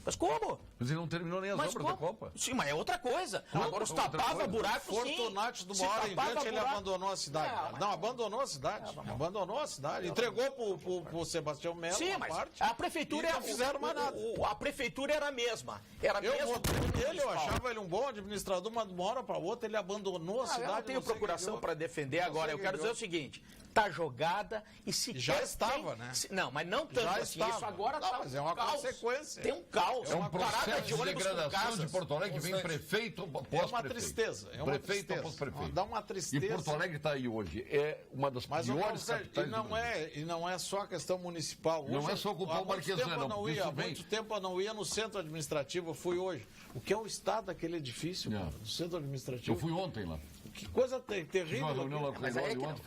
Mas como? Mas ele não terminou nem as obras da Copa. Sim, mas é outra coisa. Agora os tapava buracos, sim. Fortunati, de uma hora em diante, ele abandonou a cidade. Não, abandonou a cidade. Abandonou a cidade. Entregou pro Sebastião Melo uma parte. A prefeitura não fizeram mais nada. A prefeitura era a mesma. Eu achava ele um bom administrador, mas de uma hora para outra ele abandonou a cidade. Eu não tenho procuração para defender agora. Eu quero dizer o seguinte. Está jogada e se já estava, né? Não, mas não tanto já assim. Isso agora está mas é uma consequência. Tem um caos. É um processo de degradação de Porto Alegre que vem prefeito pós-prefeito. É uma tristeza. É uma prefeito tristeza. Pós-prefeito. Dá uma tristeza. E Porto Alegre está aí hoje. É uma das piores capitais do Brasil. E não é só a questão municipal. Hoje, não é só ocupar o Marquesan, não. Há muito tempo eu não ia no centro administrativo. Eu fui hoje. O que é o estado daquele edifício, do centro administrativo? Eu fui ontem lá. Que coisa terrível.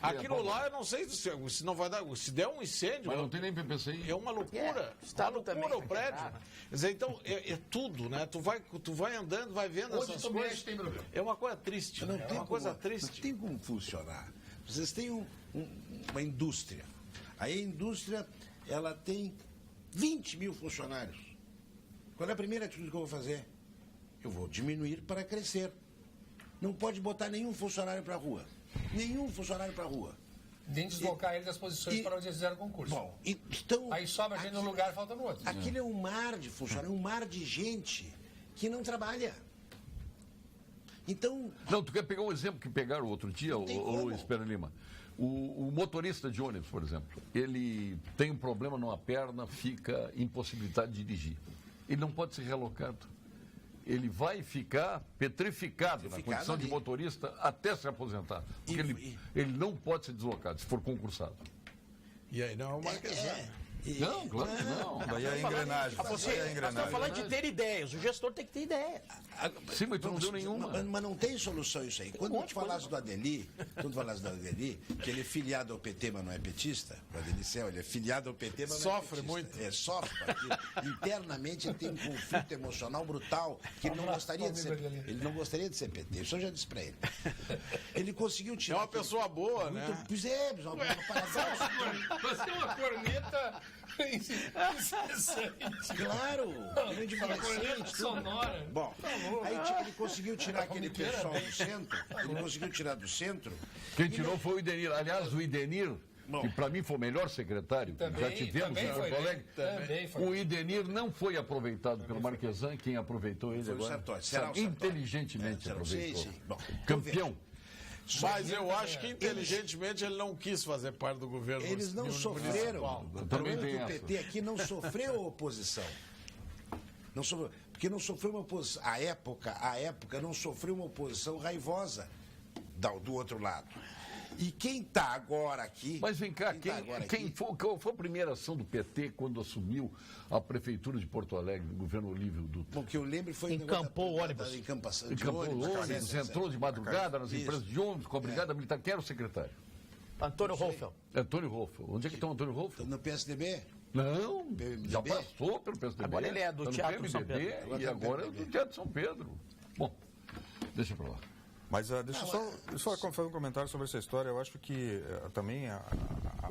Aquilo lá, eu não sei se não vai dar. Se der um incêndio. Mas não tem nem PPCI. É uma loucura. Uma loucura o prédio. Quer dizer, então, é tudo, né? Tu vai andando, vai vendo essas coisas. É uma coisa triste. É uma coisa triste. Não tem como funcionar. Vocês têm uma indústria. Aí a indústria, ela tem 20 mil funcionários. Qual é a primeira atitude que eu vou fazer? Eu vou diminuir para crescer. Não pode botar nenhum funcionário para a rua. Nenhum funcionário para a rua. Nem deslocar ele das posições para onde eles fizeram concurso. Bom, então, aí sobra gente num lugar e falta no outro. Aquilo é um mar de funcionários, um mar de gente que não trabalha. Então... Não, tu quer pegar um exemplo que pegaram outro dia, o Luiz Pena Lima. O motorista de ônibus, por exemplo, ele tem um problema numa perna, fica impossibilitado de dirigir. Ele não pode ser relocado. Ele vai ficar petrificado na condição ali de motorista até se aposentar. Porque ele não pode ser deslocado se for concursado. E aí não é o Marquesan. Não, claro que não. Daí é a engrenagem. Nós estamos falando de ter ideias. O gestor tem que ter ideia. Sim, mas tu não deu nenhuma. Mas não tem solução isso aí. Quando tu falasse do Adeli, que ele é filiado ao PT, mas não é petista, o Adeli Cel, ele é filiado ao PT, mas não é petista. Sofre muito. Sofre, porque internamente ele tem um conflito emocional brutal, que ele não gostaria de ser. Ele não gostaria de ser PT. Isso eu já disse pra ele. Ele conseguiu tirar. É uma pessoa boa, né? Pois é, uma paradoxa. Você é uma corneta incessante. Claro, grande adolescente. Sonora. Bom, aí ele conseguiu tirar aquele pessoal do centro. Ele conseguiu tirar do centro. Quem tirou foi o Idenir. Aliás, o Idenir, que para mim foi o melhor secretário que já tivemos em Porto Alegre. O Idenir não foi aproveitado pelo Marquesan, quem aproveitou ele agora. Inteligentemente aproveitou. Sim. Bom, campeão. Mas eu acho que inteligentemente ele não quis fazer parte do governo. Eles não sofreram. O problema é que o PT aqui não sofreu oposição. Não sofreu, porque não sofreu uma oposição. A época não sofreu uma oposição raivosa do outro lado. E quem está agora aqui... Mas vem cá, qual foi a primeira ação do PT quando assumiu a prefeitura de Porto Alegre, do governo Olívio Dutra? Bom, o que eu lembro foi... Encampou o ônibus. Encampou ônibus, entrou de madrugada nas empresas de ônibus com a Brigada Militar. Quem era o secretário? Antônio Rolfel. Antônio Rolfel. Onde é que está o Antônio Rolfel? No PSDB? Não, já passou pelo PSDB. Agora ele é do Teatro de São Pedro. E agora é do Teatro de São Pedro. Bom, deixa pra lá. Mas deixa eu só fazer um comentário sobre essa história. Eu acho que também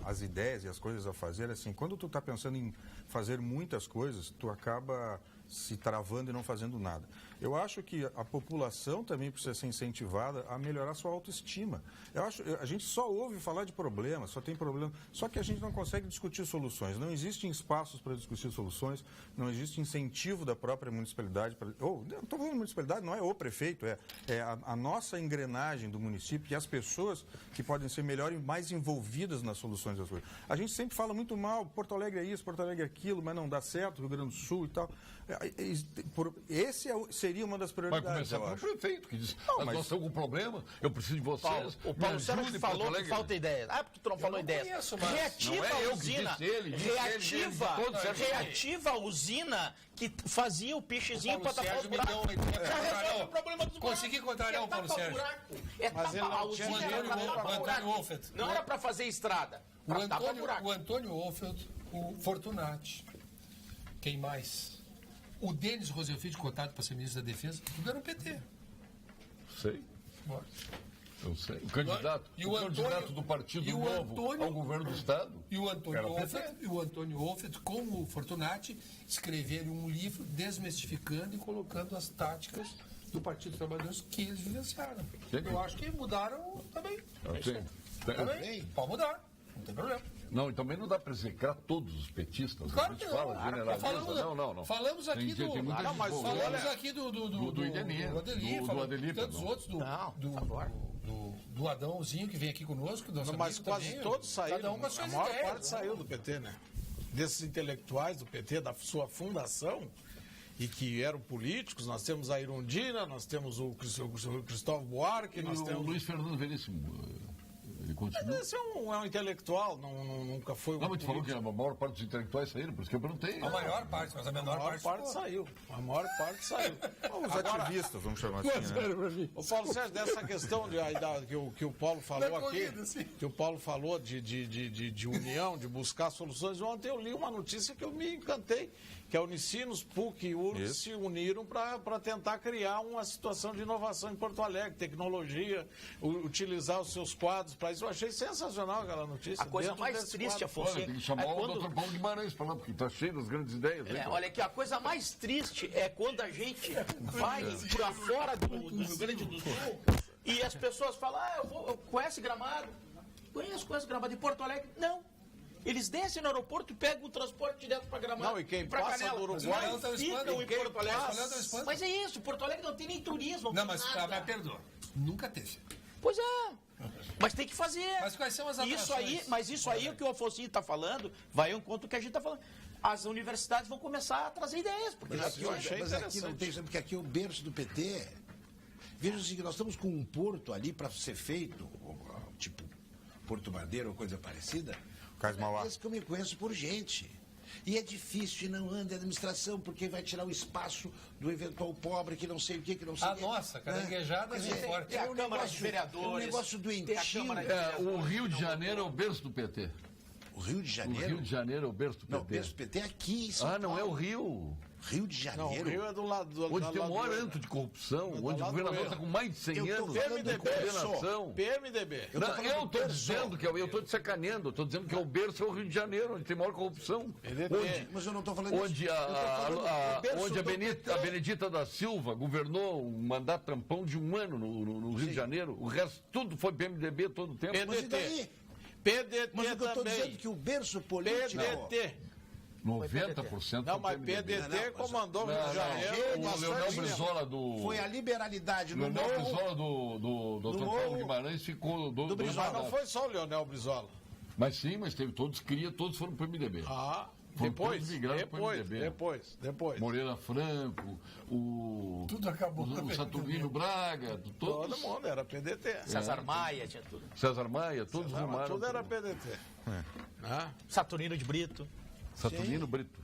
as ideias e as coisas a fazer, assim, quando tu está pensando em fazer muitas coisas, tu acaba se travando e não fazendo nada. Eu acho que a população também precisa ser incentivada a melhorar sua autoestima. A gente só ouve falar de problemas, só tem problema, só que a gente não consegue discutir soluções. Não existem espaços para discutir soluções, não existe incentivo da própria municipalidade. Estou falando de municipalidade, não é o prefeito, é a nossa engrenagem do município e as pessoas que podem ser melhor e mais envolvidas nas soluções das coisas. A gente sempre fala muito mal, Porto Alegre é isso, Porto Alegre é aquilo, mas não dá certo, Rio Grande do Sul e tal. Esse seria uma das prioridades. Vai começar pelo prefeito, que diz, nós estamos com um problema, eu preciso de vocês. O Paulo Sérgio falou que falta ideias. Porque tu não falou ideias. Reativa a usina. Reativa a usina que fazia o pichezinho para tapar os buracos. Já resolve o problema dos buracos. Consegui contrariar o Paulo Sérgio. Mas ele não tinha Não era para fazer estrada. O Antônio Wolfeld, o Fortunati. Quem mais? O Denis Rosenfeld, cotado para ser ministro da Defesa, tudo era um PT. Sei. Bora. Eu sei. O candidato, candidato do Partido Novo ao governo do Estado. E o Antônio Wolfeld, como o Fortunati, escreveram um livro desmistificando e colocando as táticas do Partido dos Trabalhadores que eles vivenciaram. Eu acho que mudaram também. Também. Pode mudar. Não tem problema. Não, e também não dá para execrar todos os petistas. Claro que não. Não. Falamos aqui do Idenir, do Adeli, tantos outros, do Adãozinho que vem aqui conosco. Mas quase também, todos saíram. A maior parte saiu do PT, né? Desses intelectuais do PT, da sua fundação, e que eram políticos, nós temos a Irondina, nós temos o Cristóvão Buarque, nós temos o Luiz Fernando Veríssimo. Ele continua. Mas esse é um intelectual, nunca foi um. Não, mas tu falou que a maior parte dos intelectuais saíram, por isso que eu perguntei. A maior parte, mas a menor parte saiu. A maior parte saiu. Os ativistas, vamos chamar assim. Né? O Paulo Sérgio, dessa questão que o Paulo falou aqui, que o Paulo falou de união, de buscar soluções. Ontem eu li uma notícia que eu me encantei, que a Unicinos, PUC e URGS se uniram para tentar criar uma situação de inovação em Porto Alegre, tecnologia, utilizar os seus quadros para isso. Eu achei sensacional aquela notícia. A coisa mais triste, Afonso, tem que chamar o Dr. Paulo Guimarães para lá, porque está cheio das grandes ideias. Olha aqui, a coisa mais triste é quando a gente vai para fora do Rio Grande do Sul e as pessoas falam, eu conhece Gramado? Conheço Gramado. Em Porto Alegre? Não. Eles descem no aeroporto e pegam o transporte direto para Gramado. Não, e quem pra passa Canela. do Uruguai ficam em Porto Alegre. Mas Mas é isso, Porto Alegre não tem nem turismo. Não, mas perdoa. Nunca teve. Pois é. Mas tem que fazer. Mas quais são as atrações? Isso aí, o que o Afonso está falando, vai ao encontro do que a gente está falando. As universidades vão começar a trazer ideias. Porque Mas aqui não tem, porque aqui é o berço do PT. Veja o seguinte, nós estamos com um porto ali para ser feito, tipo Porto Madeira ou coisa parecida. Cais Mauá. Esse que eu me conheço por gente. E é difícil e não anda a administração, porque vai tirar o espaço do eventual pobre que não sei o que não sei o que. Nossa, caranguejada vem forte. Tem a Câmara de Vereadores. É um negócio doentio. O Rio de Janeiro é o berço do PT. O Rio de Janeiro? O Rio de Janeiro é o berço do PT. Não, o berço do PT é aqui em São Paulo. Não é o Rio. Rio de Não, Janeiro? o Rio é do lado do Onde tem o maior âmbito de corrupção, onde o governador está com mais de 100 anos de condenação. PMDB. Eu estou dizendo que eu estou te sacaneando, estou dizendo que é o berço é o Rio de Janeiro, onde tem maior corrupção. Mas eu não estou falando Onde a Benedita da Silva governou um mandato tampão de 1 ano no Rio de Janeiro, o resto tudo foi PMDB todo o tempo. Mas e daí? PDT Mas eu estou também. dizendo que o berço político... PDT. 90% Não, mas PDT comandou o Rio de Janeiro. O Leonel Brizola do... Foi a liberalidade no Leonel morro. Brizola do Dr. Paulo Guimarães ficou... Mas não foi só o Leonel Brizola. Mas sim, mas teve todos foram para o MDB. Depois. Moreira Franco, Tudo acabou o Saturnino Braga, todos. Todo mundo era PDT. César Maia tinha tudo. César Maia, todos rumaram. Tudo era PDT. Saturnino de Brito. Saturnino Brito.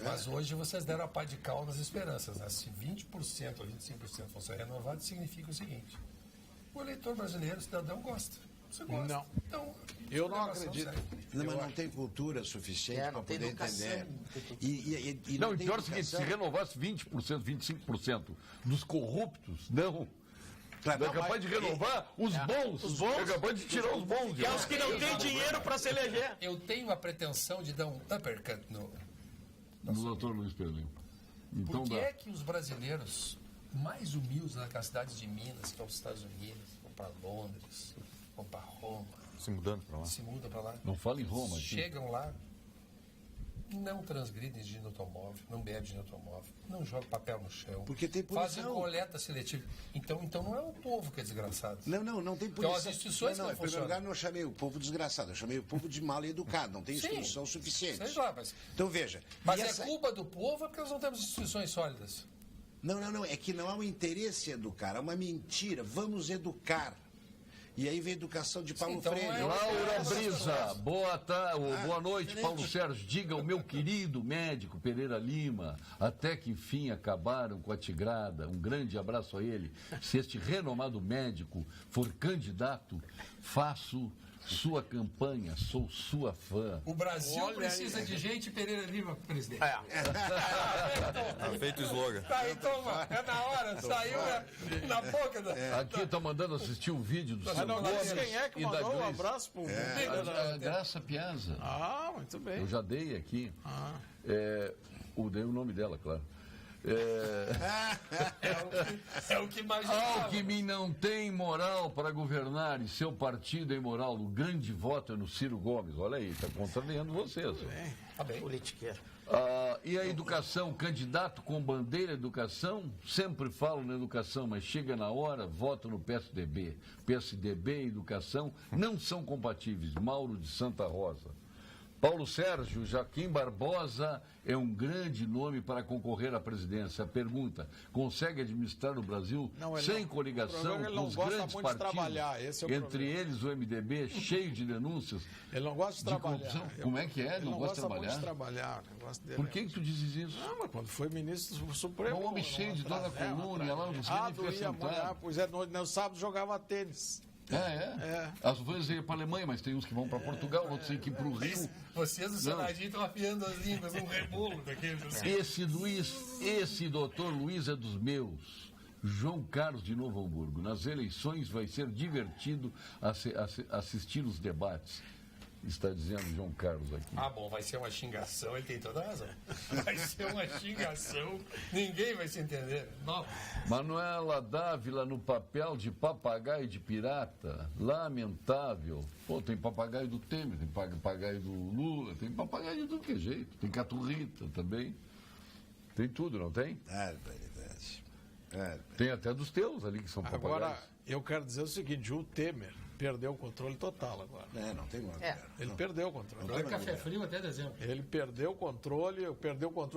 Mas hoje vocês deram a pá de cal nas esperanças. Né? Se 20% ou 25% fosse renovado, significa o seguinte: o eleitor brasileiro, o cidadão, gosta. Você gosta. Não. Então, eu não acredito. Não, mas não tem cultura suficiente para poder entender. E não, e pior é o seguinte, se renovasse 20%, 25% dos corruptos, não. É capaz de renovar os bons. É capaz de tirar os bons. Que é os que não têm dinheiro para se eleger. Eu tenho a pretensão de dar um uppercut no doutor Luiz Pedro Lima. Então Por que é que os brasileiros mais humildes naquelas cidades de Minas, que é os Estados Unidos, vão para Londres, vão para Roma, se mudando para lá? Se mudam para lá. Não fala em Roma. Chegam lá, não transgridem de automóvel, não bebem de automóvel, não jogam papel no chão. Porque tem punição. Fazem coleta seletiva. Então não é o povo que é desgraçado. Não tem punição. Então as instituições não em primeiro lugar, não chamei o povo desgraçado, eu chamei o povo de mal educado, não tem instrução suficiente. Sei lá, mas... Então veja. Mas culpa do povo é porque nós não temos instituições sólidas. Não, é que não há um interesse em educar, é uma mentira. Vamos educar. E aí vem a educação de Paulo Freire. Laura Brisa, boa noite, Paulo Sérgio. Diga ao meu querido médico Pereira Lima, até que enfim acabaram com a tigrada. Um grande abraço a ele. Se este renomado médico for candidato, faço sua campanha, sou sua fã. O Brasil precisa de gente, Pereira Lima, presidente. Tá feito o slogan. Tá aí, toma. É na hora, saiu na boca da... Aqui está mandando assistir o vídeo do seu Gomes. Quem é que mandou um abraço pro a Graça Piazza. Muito bem. Eu já dei aqui. Dei o nome dela, claro. É o que imaginava. Alckmin não tem moral para governar e seu partido é imoral. O grande voto é no Ciro Gomes. Olha aí, está contrariando vocês. Tá bem. Politiqueiro. E a educação, candidato com bandeira educação, sempre falo na educação, mas chega na hora, voto no PSDB. PSDB e educação não são compatíveis. Mauro de Santa Rosa. Paulo Sérgio Joaquim Barbosa é um grande nome para concorrer à presidência. A pergunta, consegue administrar o Brasil sem coligação com os grandes partidos, entre eles o MDB, cheio de denúncias? Ele não gosta de trabalhar. Como é que é? Não gosta de trabalhar? Muito de trabalhar. Por que tu dizes isso? Não, mas quando foi ministro do Supremo... Um homem cheio de dor na coluna, lá não conseguia ficar sentado. Pois é, no sábado jogava tênis. Às vezes ia para a Alemanha, mas tem uns que vão para Portugal, outros têm que ir para o Rio. Vocês do Senadinho estão afiando as línguas, um rebolo daqueles assim. Esse doutor Luiz é dos meus. João Carlos de Novo Hamburgo. Nas eleições vai ser divertido assistir os debates. está dizendo João Carlos aqui. Ah, bom, vai ser uma xingação, ele tem toda a razão. Vai ser uma xingação, ninguém vai se entender. Não. Manuela Dávila no papel de papagaio de pirata, lamentável. Pô, tem papagaio do Temer, tem papagaio do Lula, tem papagaio de tudo que é jeito. Tem caturrita também. Tem tudo, não tem? Verdade. Tem até dos teus ali que são papagaios. Agora, eu quero dizer o seguinte, o Temer perdeu o controle total agora. Não tem mais. Ele perdeu o controle. Agora café frio até dezembro. Ele perdeu o controle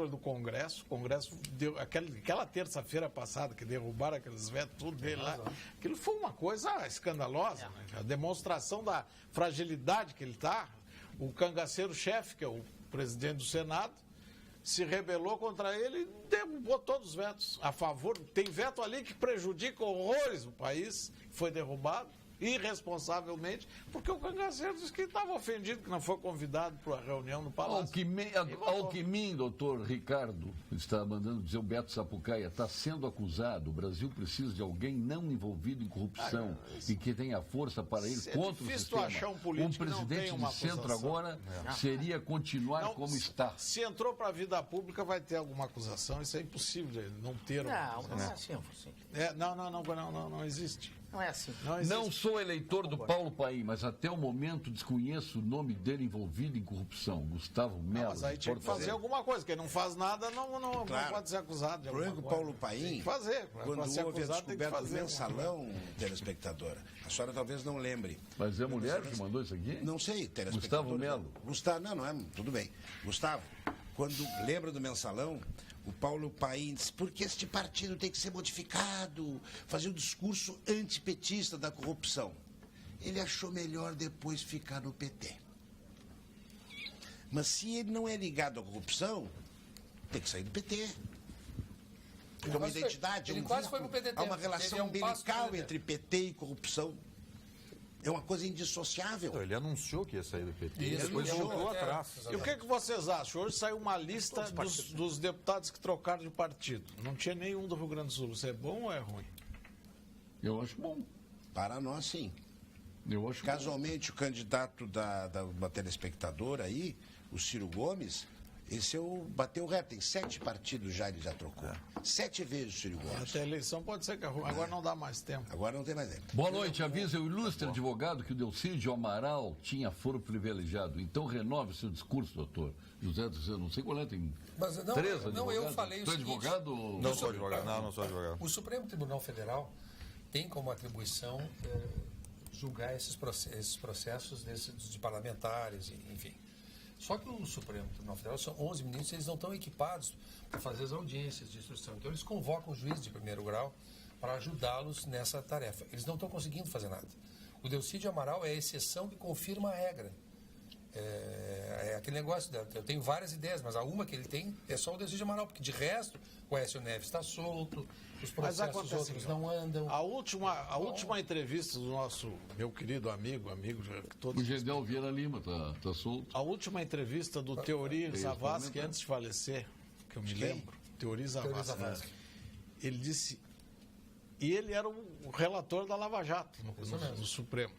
do Congresso. O Congresso deu aquela terça-feira passada que derrubaram aqueles vetos, tudo dele lá. Aquilo foi uma coisa escandalosa, né? A demonstração da fragilidade que ele está. O cangaceiro-chefe, que é o presidente do Senado, se rebelou contra ele e derrubou todos os vetos a favor. Tem veto ali que prejudica horrores o país, foi derrubado irresponsavelmente, porque o cangaceiro disse que estava ofendido, que não foi convidado para a reunião no Palácio. Alckmin, doutor Ricardo, está mandando dizer, o Beto Sapucaia, está sendo acusado, o Brasil precisa de alguém não envolvido em corrupção e que tenha força para ir contra o sistema. Achar um político presidente de centro agora seria continuar como está. Se entrou para a vida pública, vai ter alguma acusação, isso é impossível, não ter uma acusação. Não existe. Não é assim. Não sou eleitor do Paulo Paim, mas até o momento desconheço o nome dele envolvido em corrupção. Gustavo Melo. Mas aí tinha que fazer alguma coisa. Quem não faz nada não pode ser acusado de alguma coisa. Paulo Paim, tem que fazer. Quando houve a descoberta do mensalão, telespectadora, a senhora talvez não lembre. Mas é mulher que mandou isso aqui? Não sei, telespectadora. Gustavo Melo. Gustavo, não é, tudo bem. Gustavo, quando lembra do mensalão, o Paulo Paim disse, porque este partido tem que ser modificado, fazer um discurso antipetista da corrupção. Ele achou melhor depois ficar no PT. Mas se ele não é ligado à corrupção, tem que sair do PT. Porque é uma identidade, há uma relação umbilical entre PT e corrupção. É uma coisa indissociável. Ele anunciou que ia sair do PT. E depois voltou atrás. E o que vocês acham? Hoje saiu uma lista dos deputados que trocaram de partido. Não tinha nenhum do Rio Grande do Sul. Isso é bom ou é ruim? Eu acho bom. Para nós, sim. Eu acho Casualmente, bom. O candidato da telespectadora aí, o Ciro Gomes, bateu o recorde. Tem 7 partidos já, ele já trocou. 7 vezes o Ciro Gomes. Até a eleição pode ser que agora não dá mais tempo. Agora não tem mais tempo. Boa noite. Avisa o ilustre advogado que o Delcídio Amaral tinha foro privilegiado. Então renove o seu discurso, doutor. José, não sei qual é, tem 3 advogados. Não, eu falei o seguinte... advogado? Não sou advogado. Não sou advogado. O Supremo Tribunal Federal tem como atribuição julgar esses processos de parlamentares, enfim. Só que o Supremo Tribunal Federal são 11 ministros, eles não estão equipados para fazer as audiências de instrução. Então, eles convocam juízes de primeiro grau para ajudá-los nessa tarefa. Eles não estão conseguindo fazer nada. O Delcídio Amaral é a exceção que confirma a regra. É aquele negócio, eu tenho várias ideias, mas a uma que ele tem é só o Delcídio Amaral, porque de resto, o Aécio Neves está solto, os processos outros não andam. A última entrevista do meu querido amigo, o Gedel Vieira Lima está solto. A última entrevista do Teori Zavascki, antes de falecer, que eu me lembro, Teori Zavascki, ele disse, e ele era o relator da Lava Jato no Supremo.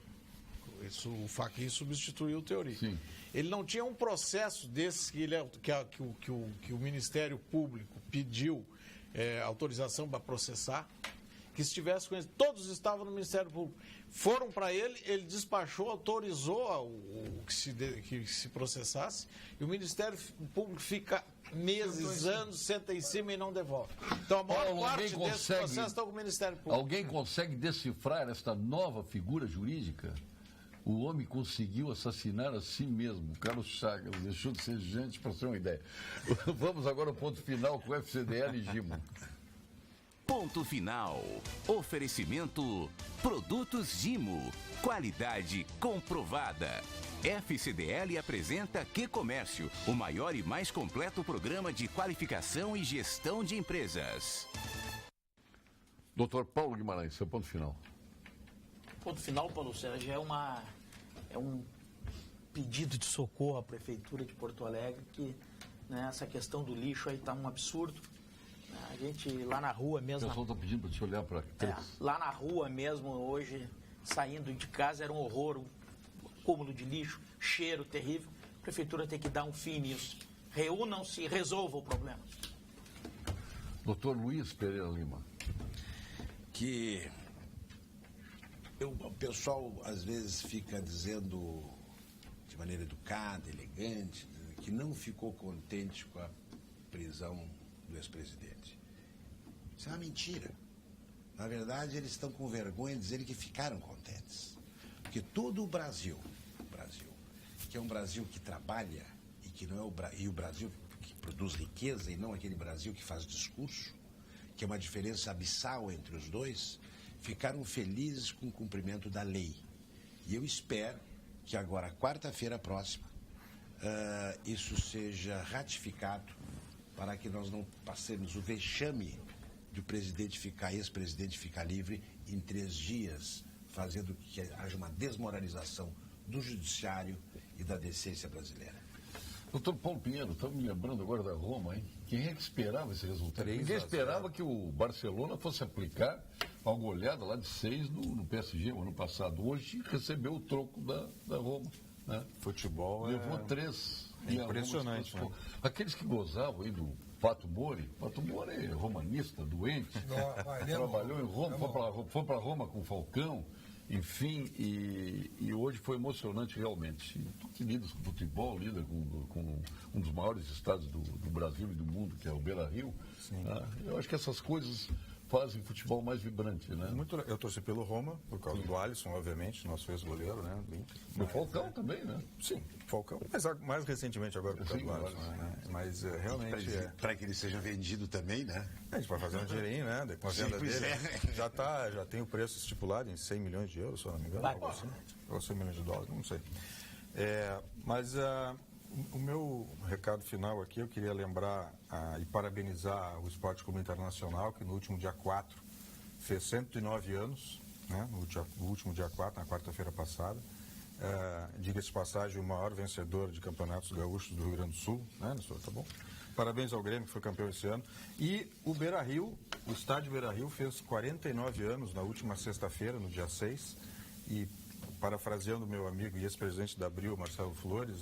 O Fachin substituiu o Teori. Sim. Ele não tinha um processo desse que o Ministério Público pediu autorização para processar, que estivesse com ele. Todos estavam no Ministério Público. Foram para ele, ele despachou, autorizou que se processasse, e o Ministério Público fica meses, anos, senta em cima e não devolve. Então a maior parte desse processo está com o Ministério Público. Alguém consegue decifrar esta nova figura jurídica? O homem conseguiu assassinar a si mesmo. Carlos Chagas deixou de ser gente, para ter uma ideia. Vamos agora ao ponto final com o FCDL e Gimo. Ponto final. Oferecimento Produtos Gimo. Qualidade comprovada. FCDL apresenta Que Comércio, o maior e mais completo programa de qualificação e gestão de empresas. Doutor Paulo Guimarães, seu ponto final. Ponto final, Paulo Sérgio, é um pedido de socorro à Prefeitura de Porto Alegre, que essa questão do lixo aí está um absurdo. A gente lá na rua mesmo... O pessoal está pedindo para te olhar para trás. Lá na rua mesmo, hoje, saindo de casa, era um horror. acúmulo de lixo, cheiro terrível. A prefeitura tem que dar um fim nisso. Reúnam-se e resolvam o problema. Doutor Luiz Pereira Lima. Que o pessoal às vezes fica dizendo de maneira educada, elegante, que não ficou contente com a prisão do ex-presidente. Isso é uma mentira. Na verdade, eles estão com vergonha de dizerem que ficaram contentes. Porque todo o Brasil, que é um Brasil que trabalha e que não é o Brasil que produz riqueza e não aquele Brasil que faz discurso, que é uma diferença abissal entre os dois, ficaram felizes com o cumprimento da lei. E eu espero que agora, quarta-feira próxima, isso seja ratificado para que nós não passemos o vexame de ex-presidente ficar livre em 3 dias, fazendo que haja uma desmoralização do judiciário e da decência brasileira. Doutor Paulo Pinheiro, estamos me lembrando agora da Roma, hein? Quem é que esperava esse resultado? Ninguém esperava que o Barcelona fosse aplicar uma goleada lá de 6 no PSG no ano passado. Hoje recebeu o troco da Roma. Né? Futebol levou 3. É impressionante. Né? Aqueles que gozavam aí do Pato Mori é romanista, doente, trabalhou em Roma, foi para Roma com o Falcão, enfim, e hoje foi emocionante realmente. Que lida com futebol, lida com um dos maiores estados do Brasil e do mundo, que é o Beira-Rio. Eu acho que essas coisas fazem futebol mais vibrante, né? Eu torci pelo Roma, por causa do Alisson, obviamente, nosso ex-goleiro, né? O Falcão também, né? Sim, Falcão. Mas mais recentemente agora por causa do Alisson, né? Mas realmente... Para que ele seja vendido também, né? A gente vai fazer um dinheirinho, né? Com a venda dele. Já tem o preço estipulado em 100 milhões de euros, se eu não me engano. Ou 100 milhões de dólares, não sei. Mas o meu recado final aqui, eu queria lembrar e parabenizar o Esporte Clube Internacional, que no último dia 4 fez 109 anos, né? No último dia 4, na quarta-feira passada. Diga-se de passagem, o maior vencedor de campeonatos gaúchos do Rio Grande do Sul, né, tá bom? Parabéns ao Grêmio, que foi campeão esse ano. E o Beira-Rio, o estádio Beira-Rio fez 49 anos na última sexta-feira, no dia 6, e parafraseando meu amigo e ex-presidente da Abril, Marcelo Flores,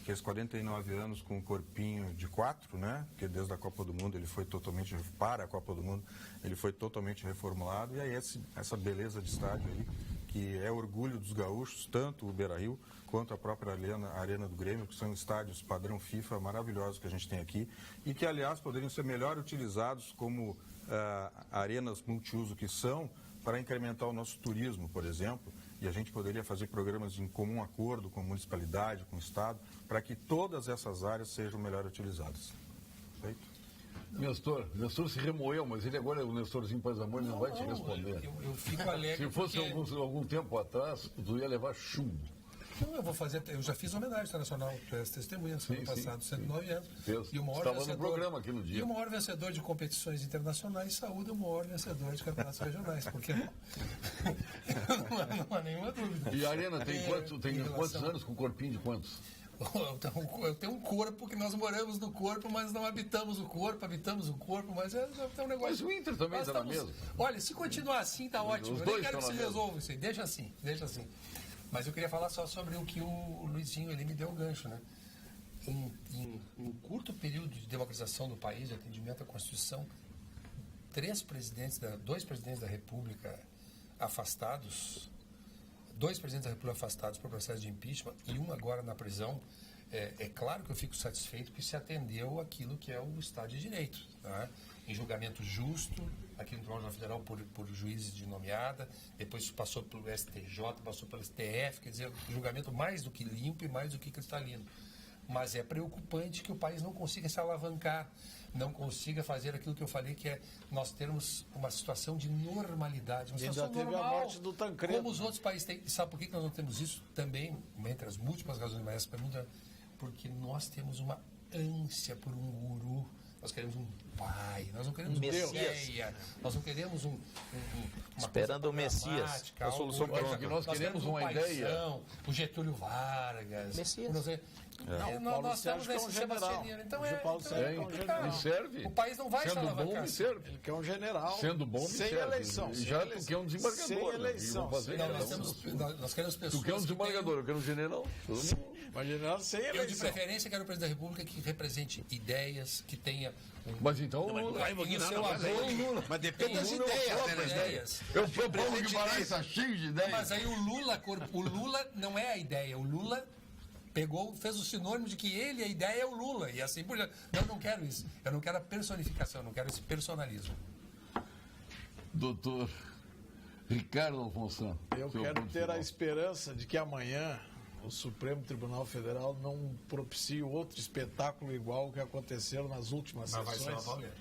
fez 49 anos com um corpinho de 4, né? Porque desde a Copa do Mundo ele foi totalmente, para a Copa do Mundo, ele foi totalmente reformulado. E aí essa beleza de estádio aí, que é orgulho dos gaúchos, tanto o Beira-Rio quanto a própria Arena do Grêmio, que são estádios padrão FIFA maravilhosos que a gente tem aqui e que, aliás, poderiam ser melhor utilizados como arenas multiuso que são, para incrementar o nosso turismo, por exemplo, e a gente poderia fazer programas em comum acordo com a municipalidade, com o Estado, para que todas essas áreas sejam melhor utilizadas. Feito? Nestor se remoeu, mas ele agora, o Nestorzinho Paz Amor, não vai te responder. Eu fico alegre. Se fosse algum tempo atrás, tu ia levar chumbo. Não, eu já fiz homenagem internacional, tu és testemunha, no ano passado, 109 anos. E o maior estava vencedor, no programa aqui no dia. E o maior vencedor de competições internacionais, saúde é o maior vencedor de campeonatos regionais, porque não há nenhuma dúvida. E a Arena tem quantos anos com corpinho de quantos? Eu tenho um corpo que nós moramos no corpo, mas não habitamos o corpo, mas é um negócio. Mas o Inter também está na mesma. Olha, se continuar assim, tá ótimo. Eu nem quero que se resolva isso aí. Deixa assim. Mas eu queria falar só sobre o que o Luizinho ele me deu o gancho, né? Em um curto período de democratização do país, de atendimento à Constituição, dois presidentes da República afastados, por processo de impeachment e um agora na prisão. É claro que eu fico satisfeito que se atendeu aquilo que é o Estado de Direito, tá? Em julgamento justo, aqui no Tribunal Federal por juízes de nomeada, depois passou pelo STJ, passou pelo STF, quer dizer, julgamento mais do que limpo e mais do que cristalino. Mas é preocupante que o país não consiga se alavancar, não consiga fazer aquilo que eu falei, que é nós termos uma situação de normalidade, uma situação normal, a morte do Tancredo, como os outros países têm. E sabe por que nós não temos isso também, entre as múltiplas razões, mas essa pergunta, porque nós temos uma ânsia por um guru Nós queremos um pai, nós não queremos uma ideia, nós não queremos uma esperando o Messias. A solução pronta. Nós queremos uma ideia. O Getúlio Vargas. Messias. Nós estamos nesse Sebastianino. Então é me serve. O país não vai sendo alavancar. Bom, me serve. Ele quer um general. Sendo bom, me sem serve. Eleição. Já tu quer um desembargador. Sem eleição. Nós queremos pessoas. Tu quer um desembargador, eu quero um general. Mas general sem eleição. Eu, de preferência, quero o presidente da República que represente ideias, que tenha... Mas então o Lula. Mas depende das ideias. Eu proponho que Guimarães está cheio de ideias. Mas aí o Lula não é a ideia. O Lula fez o sinônimo de que ele, a ideia é o Lula. E assim por diante. Eu não quero isso. Eu não quero a personificação, eu não quero esse personalismo. Doutor Ricardo Alfonso. Eu quero ter a esperança de que amanhã o Supremo Tribunal Federal não propicie outro espetáculo igual ao que aconteceu nas últimas sessões. Vai ser uma pauleira.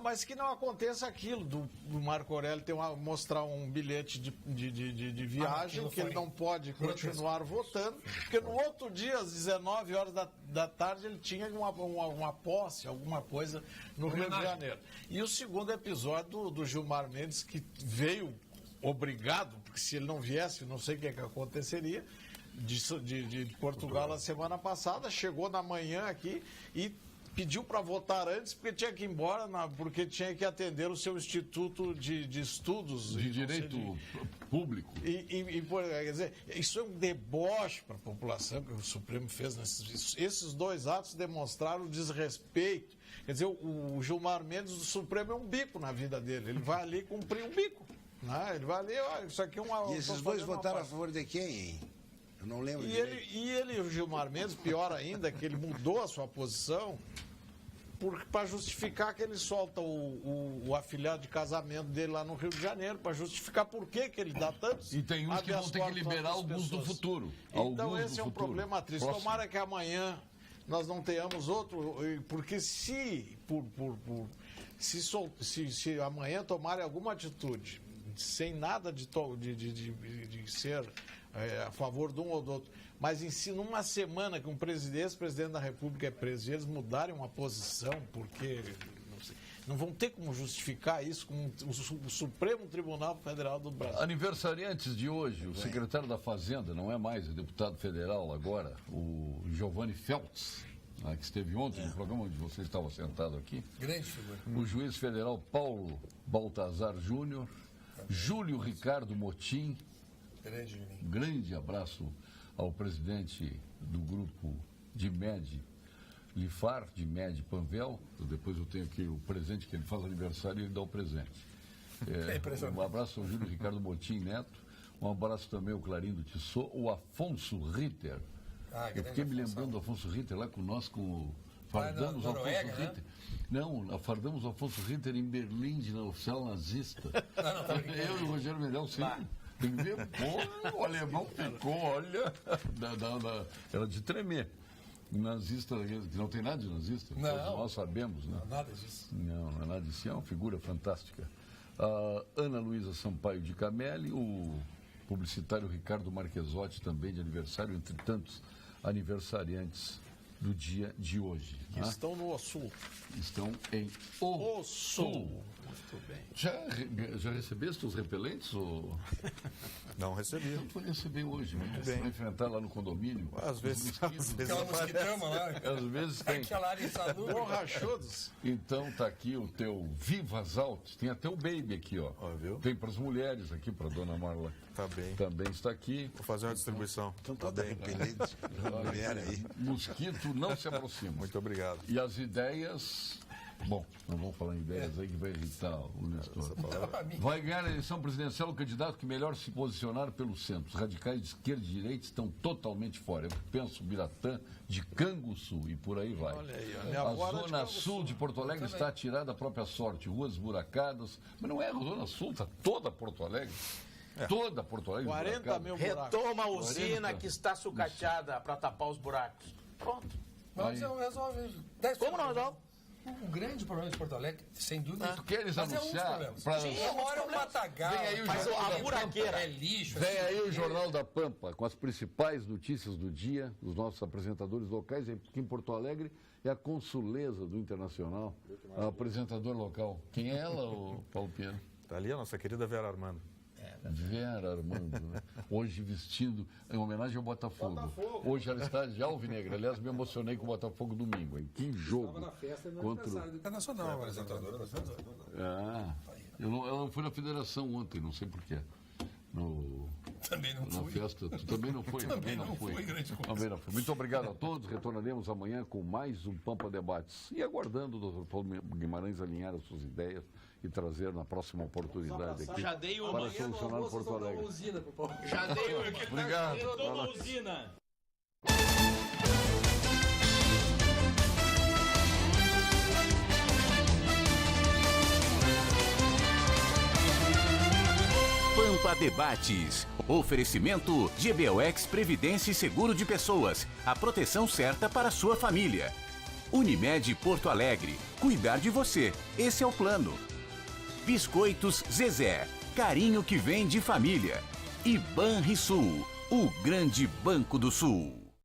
Mas que não aconteça aquilo do Marco Aurélio mostrar um bilhete de viagem que ele não pode continuar votando, porque no outro dia, às 19 horas da tarde, ele tinha uma posse, alguma coisa no Rio de Janeiro. E o segundo episódio do Gilmar Mendes, que veio obrigado, porque se ele não viesse, não sei o que aconteceria, de Portugal na semana passada, chegou na manhã aqui e pediu para votar antes porque tinha que ir embora, porque tinha que atender o seu instituto de estudos. De direito público. Quer dizer, isso é um deboche para a população que o Supremo fez. Esses dois atos demonstraram o desrespeito. Quer dizer, o Gilmar Mendes do Supremo é um bico na vida dele. Ele vai ali cumprir um bico. Né? Ele vai ali, isso aqui é uma... E esses dois votaram a favor de quem, hein? Eu não lembro e o Gilmar Mendes, pior ainda, que ele mudou a sua posição para justificar que ele solta o afilhado de casamento dele lá no Rio de Janeiro, para justificar por que ele dá tantos... E tem uns que vão ter que liberar alguns do futuro. Então esse é um problema triste. Próximo. Tomara que amanhã nós não tenhamos outro, porque se amanhã tomarem alguma atitude sem nada de ser a favor de um ou do outro, mas numa semana que um ex-presidente da República é preso e eles mudarem uma posição, porque não vão ter como justificar isso com o Supremo Tribunal Federal do Brasil. Aniversariantes de hoje, o secretário da Fazenda, não é mais o deputado federal agora, o Giovanni Feltz, que esteve ontem no programa onde você estava sentado aqui. Grande figura. O juiz federal Paulo Baltazar Júnior, Júlio Ricardo Motim. Grande abraço ao presidente do grupo de MED, Lifar, de MED Panvel. Depois eu tenho aqui o presente que ele faz aniversário e ele dá o presente. Um abraço ao Júlio Ricardo Motim Neto. Um abraço também ao Clarindo Tissot, o Afonso Ritter. Eu fiquei me lembrando do Afonso Ritter lá conosco, fardamos o Afonso Ritter. Não, fardamos o Afonso Ritter em Berlim, na oficial nazista. Eu e o Rogério Medel, sim. Tem que ver, o alemão ficou, olha, era de tremer. Nazista, que não tem nada de nazista, nós sabemos, né? Não, nada disso. Não é nada disso, é uma figura fantástica. A Ana Luísa Sampaio de Camelli, o publicitário Ricardo Marquesotti, também de aniversário, entre tantos aniversariantes do dia de hoje. Que estão no Sul. Estão em O Sul. Muito bem. Já recebeste os repelentes? Ou... Não recebi. Eu vou receber hoje, né? Você vai enfrentar lá no condomínio. Às vezes aquela mosquitama lá. Às vezes tem. Aquela área insalubre. Borrachudos. Então tá aqui o teu Vivas Altos. Tem até o Baby aqui, ó. Viu? Tem para as mulheres aqui, para dona Marla. Tá bem. Também está aqui. Vou fazer uma distribuição. Então tá bem. Mulher aí. Mosquito não se aproxima. Muito obrigado. E as ideias... Bom, não vamos falar em ideias aí que vai irritar o Nestor. Vai ganhar a eleição presidencial o candidato que melhor se posicionar pelo centro. Os radicais de esquerda e direita estão totalmente fora. Eu penso Biratã, de Canguçu e por aí vai. Olha aí, a zona sul de Porto Alegre está atirada à própria sorte. Ruas esburacadas. Mas não é a zona sul, está toda Porto Alegre. Toda Porto Alegre 40 mil buracos. Retoma a usina que está sucateada para tapar os buracos. Pronto. Mas não resolve. Como não resolve? O grande problema de Porto Alegre, sem dúvida, Tu queres mas anunciar? É um dos problemas. Agora é um matagal. Vem aí o Mas Jornal a da buraqueira Pampa. É lixo. Vem aí o Jornal da Pampa, com as principais notícias do dia, os nossos apresentadores locais. Aqui em Porto Alegre é a consuleza do Internacional, a apresentadora local. Quem é ela, o Paulo Pinheiro? Está ali a nossa querida Vera Armando. Vera Armando, né? Hoje vestindo em homenagem ao Botafogo. Hoje ela está de alvinegra. Aliás, me emocionei com o Botafogo domingo, hein? Que jogo! Estava na festa do contra... aniversário do Internacional, apresentadora. Eu não fui na federação ontem, não sei porquê. Também não Na fui. festa, tu também não foi? Também não fui, grande coisa. Também não fui. Muito obrigado a todos. Retornaremos amanhã com mais um Pampa Debates. E aguardando o Dr. Paulo Guimarães alinhar as suas ideias e trazer na próxima oportunidade aqui Já dei o para solucionar Porto Alegre. Já dei o Obrigado. Eu dou uma usina. Pampa Debates. Oferecimento GBOX Previdência e Seguro de Pessoas. A proteção certa para a sua família. Unimed Porto Alegre. Cuidar de você. Esse é o plano. Biscoitos Zezé. Carinho que vem de família. E Banrisul. O grande banco do Sul.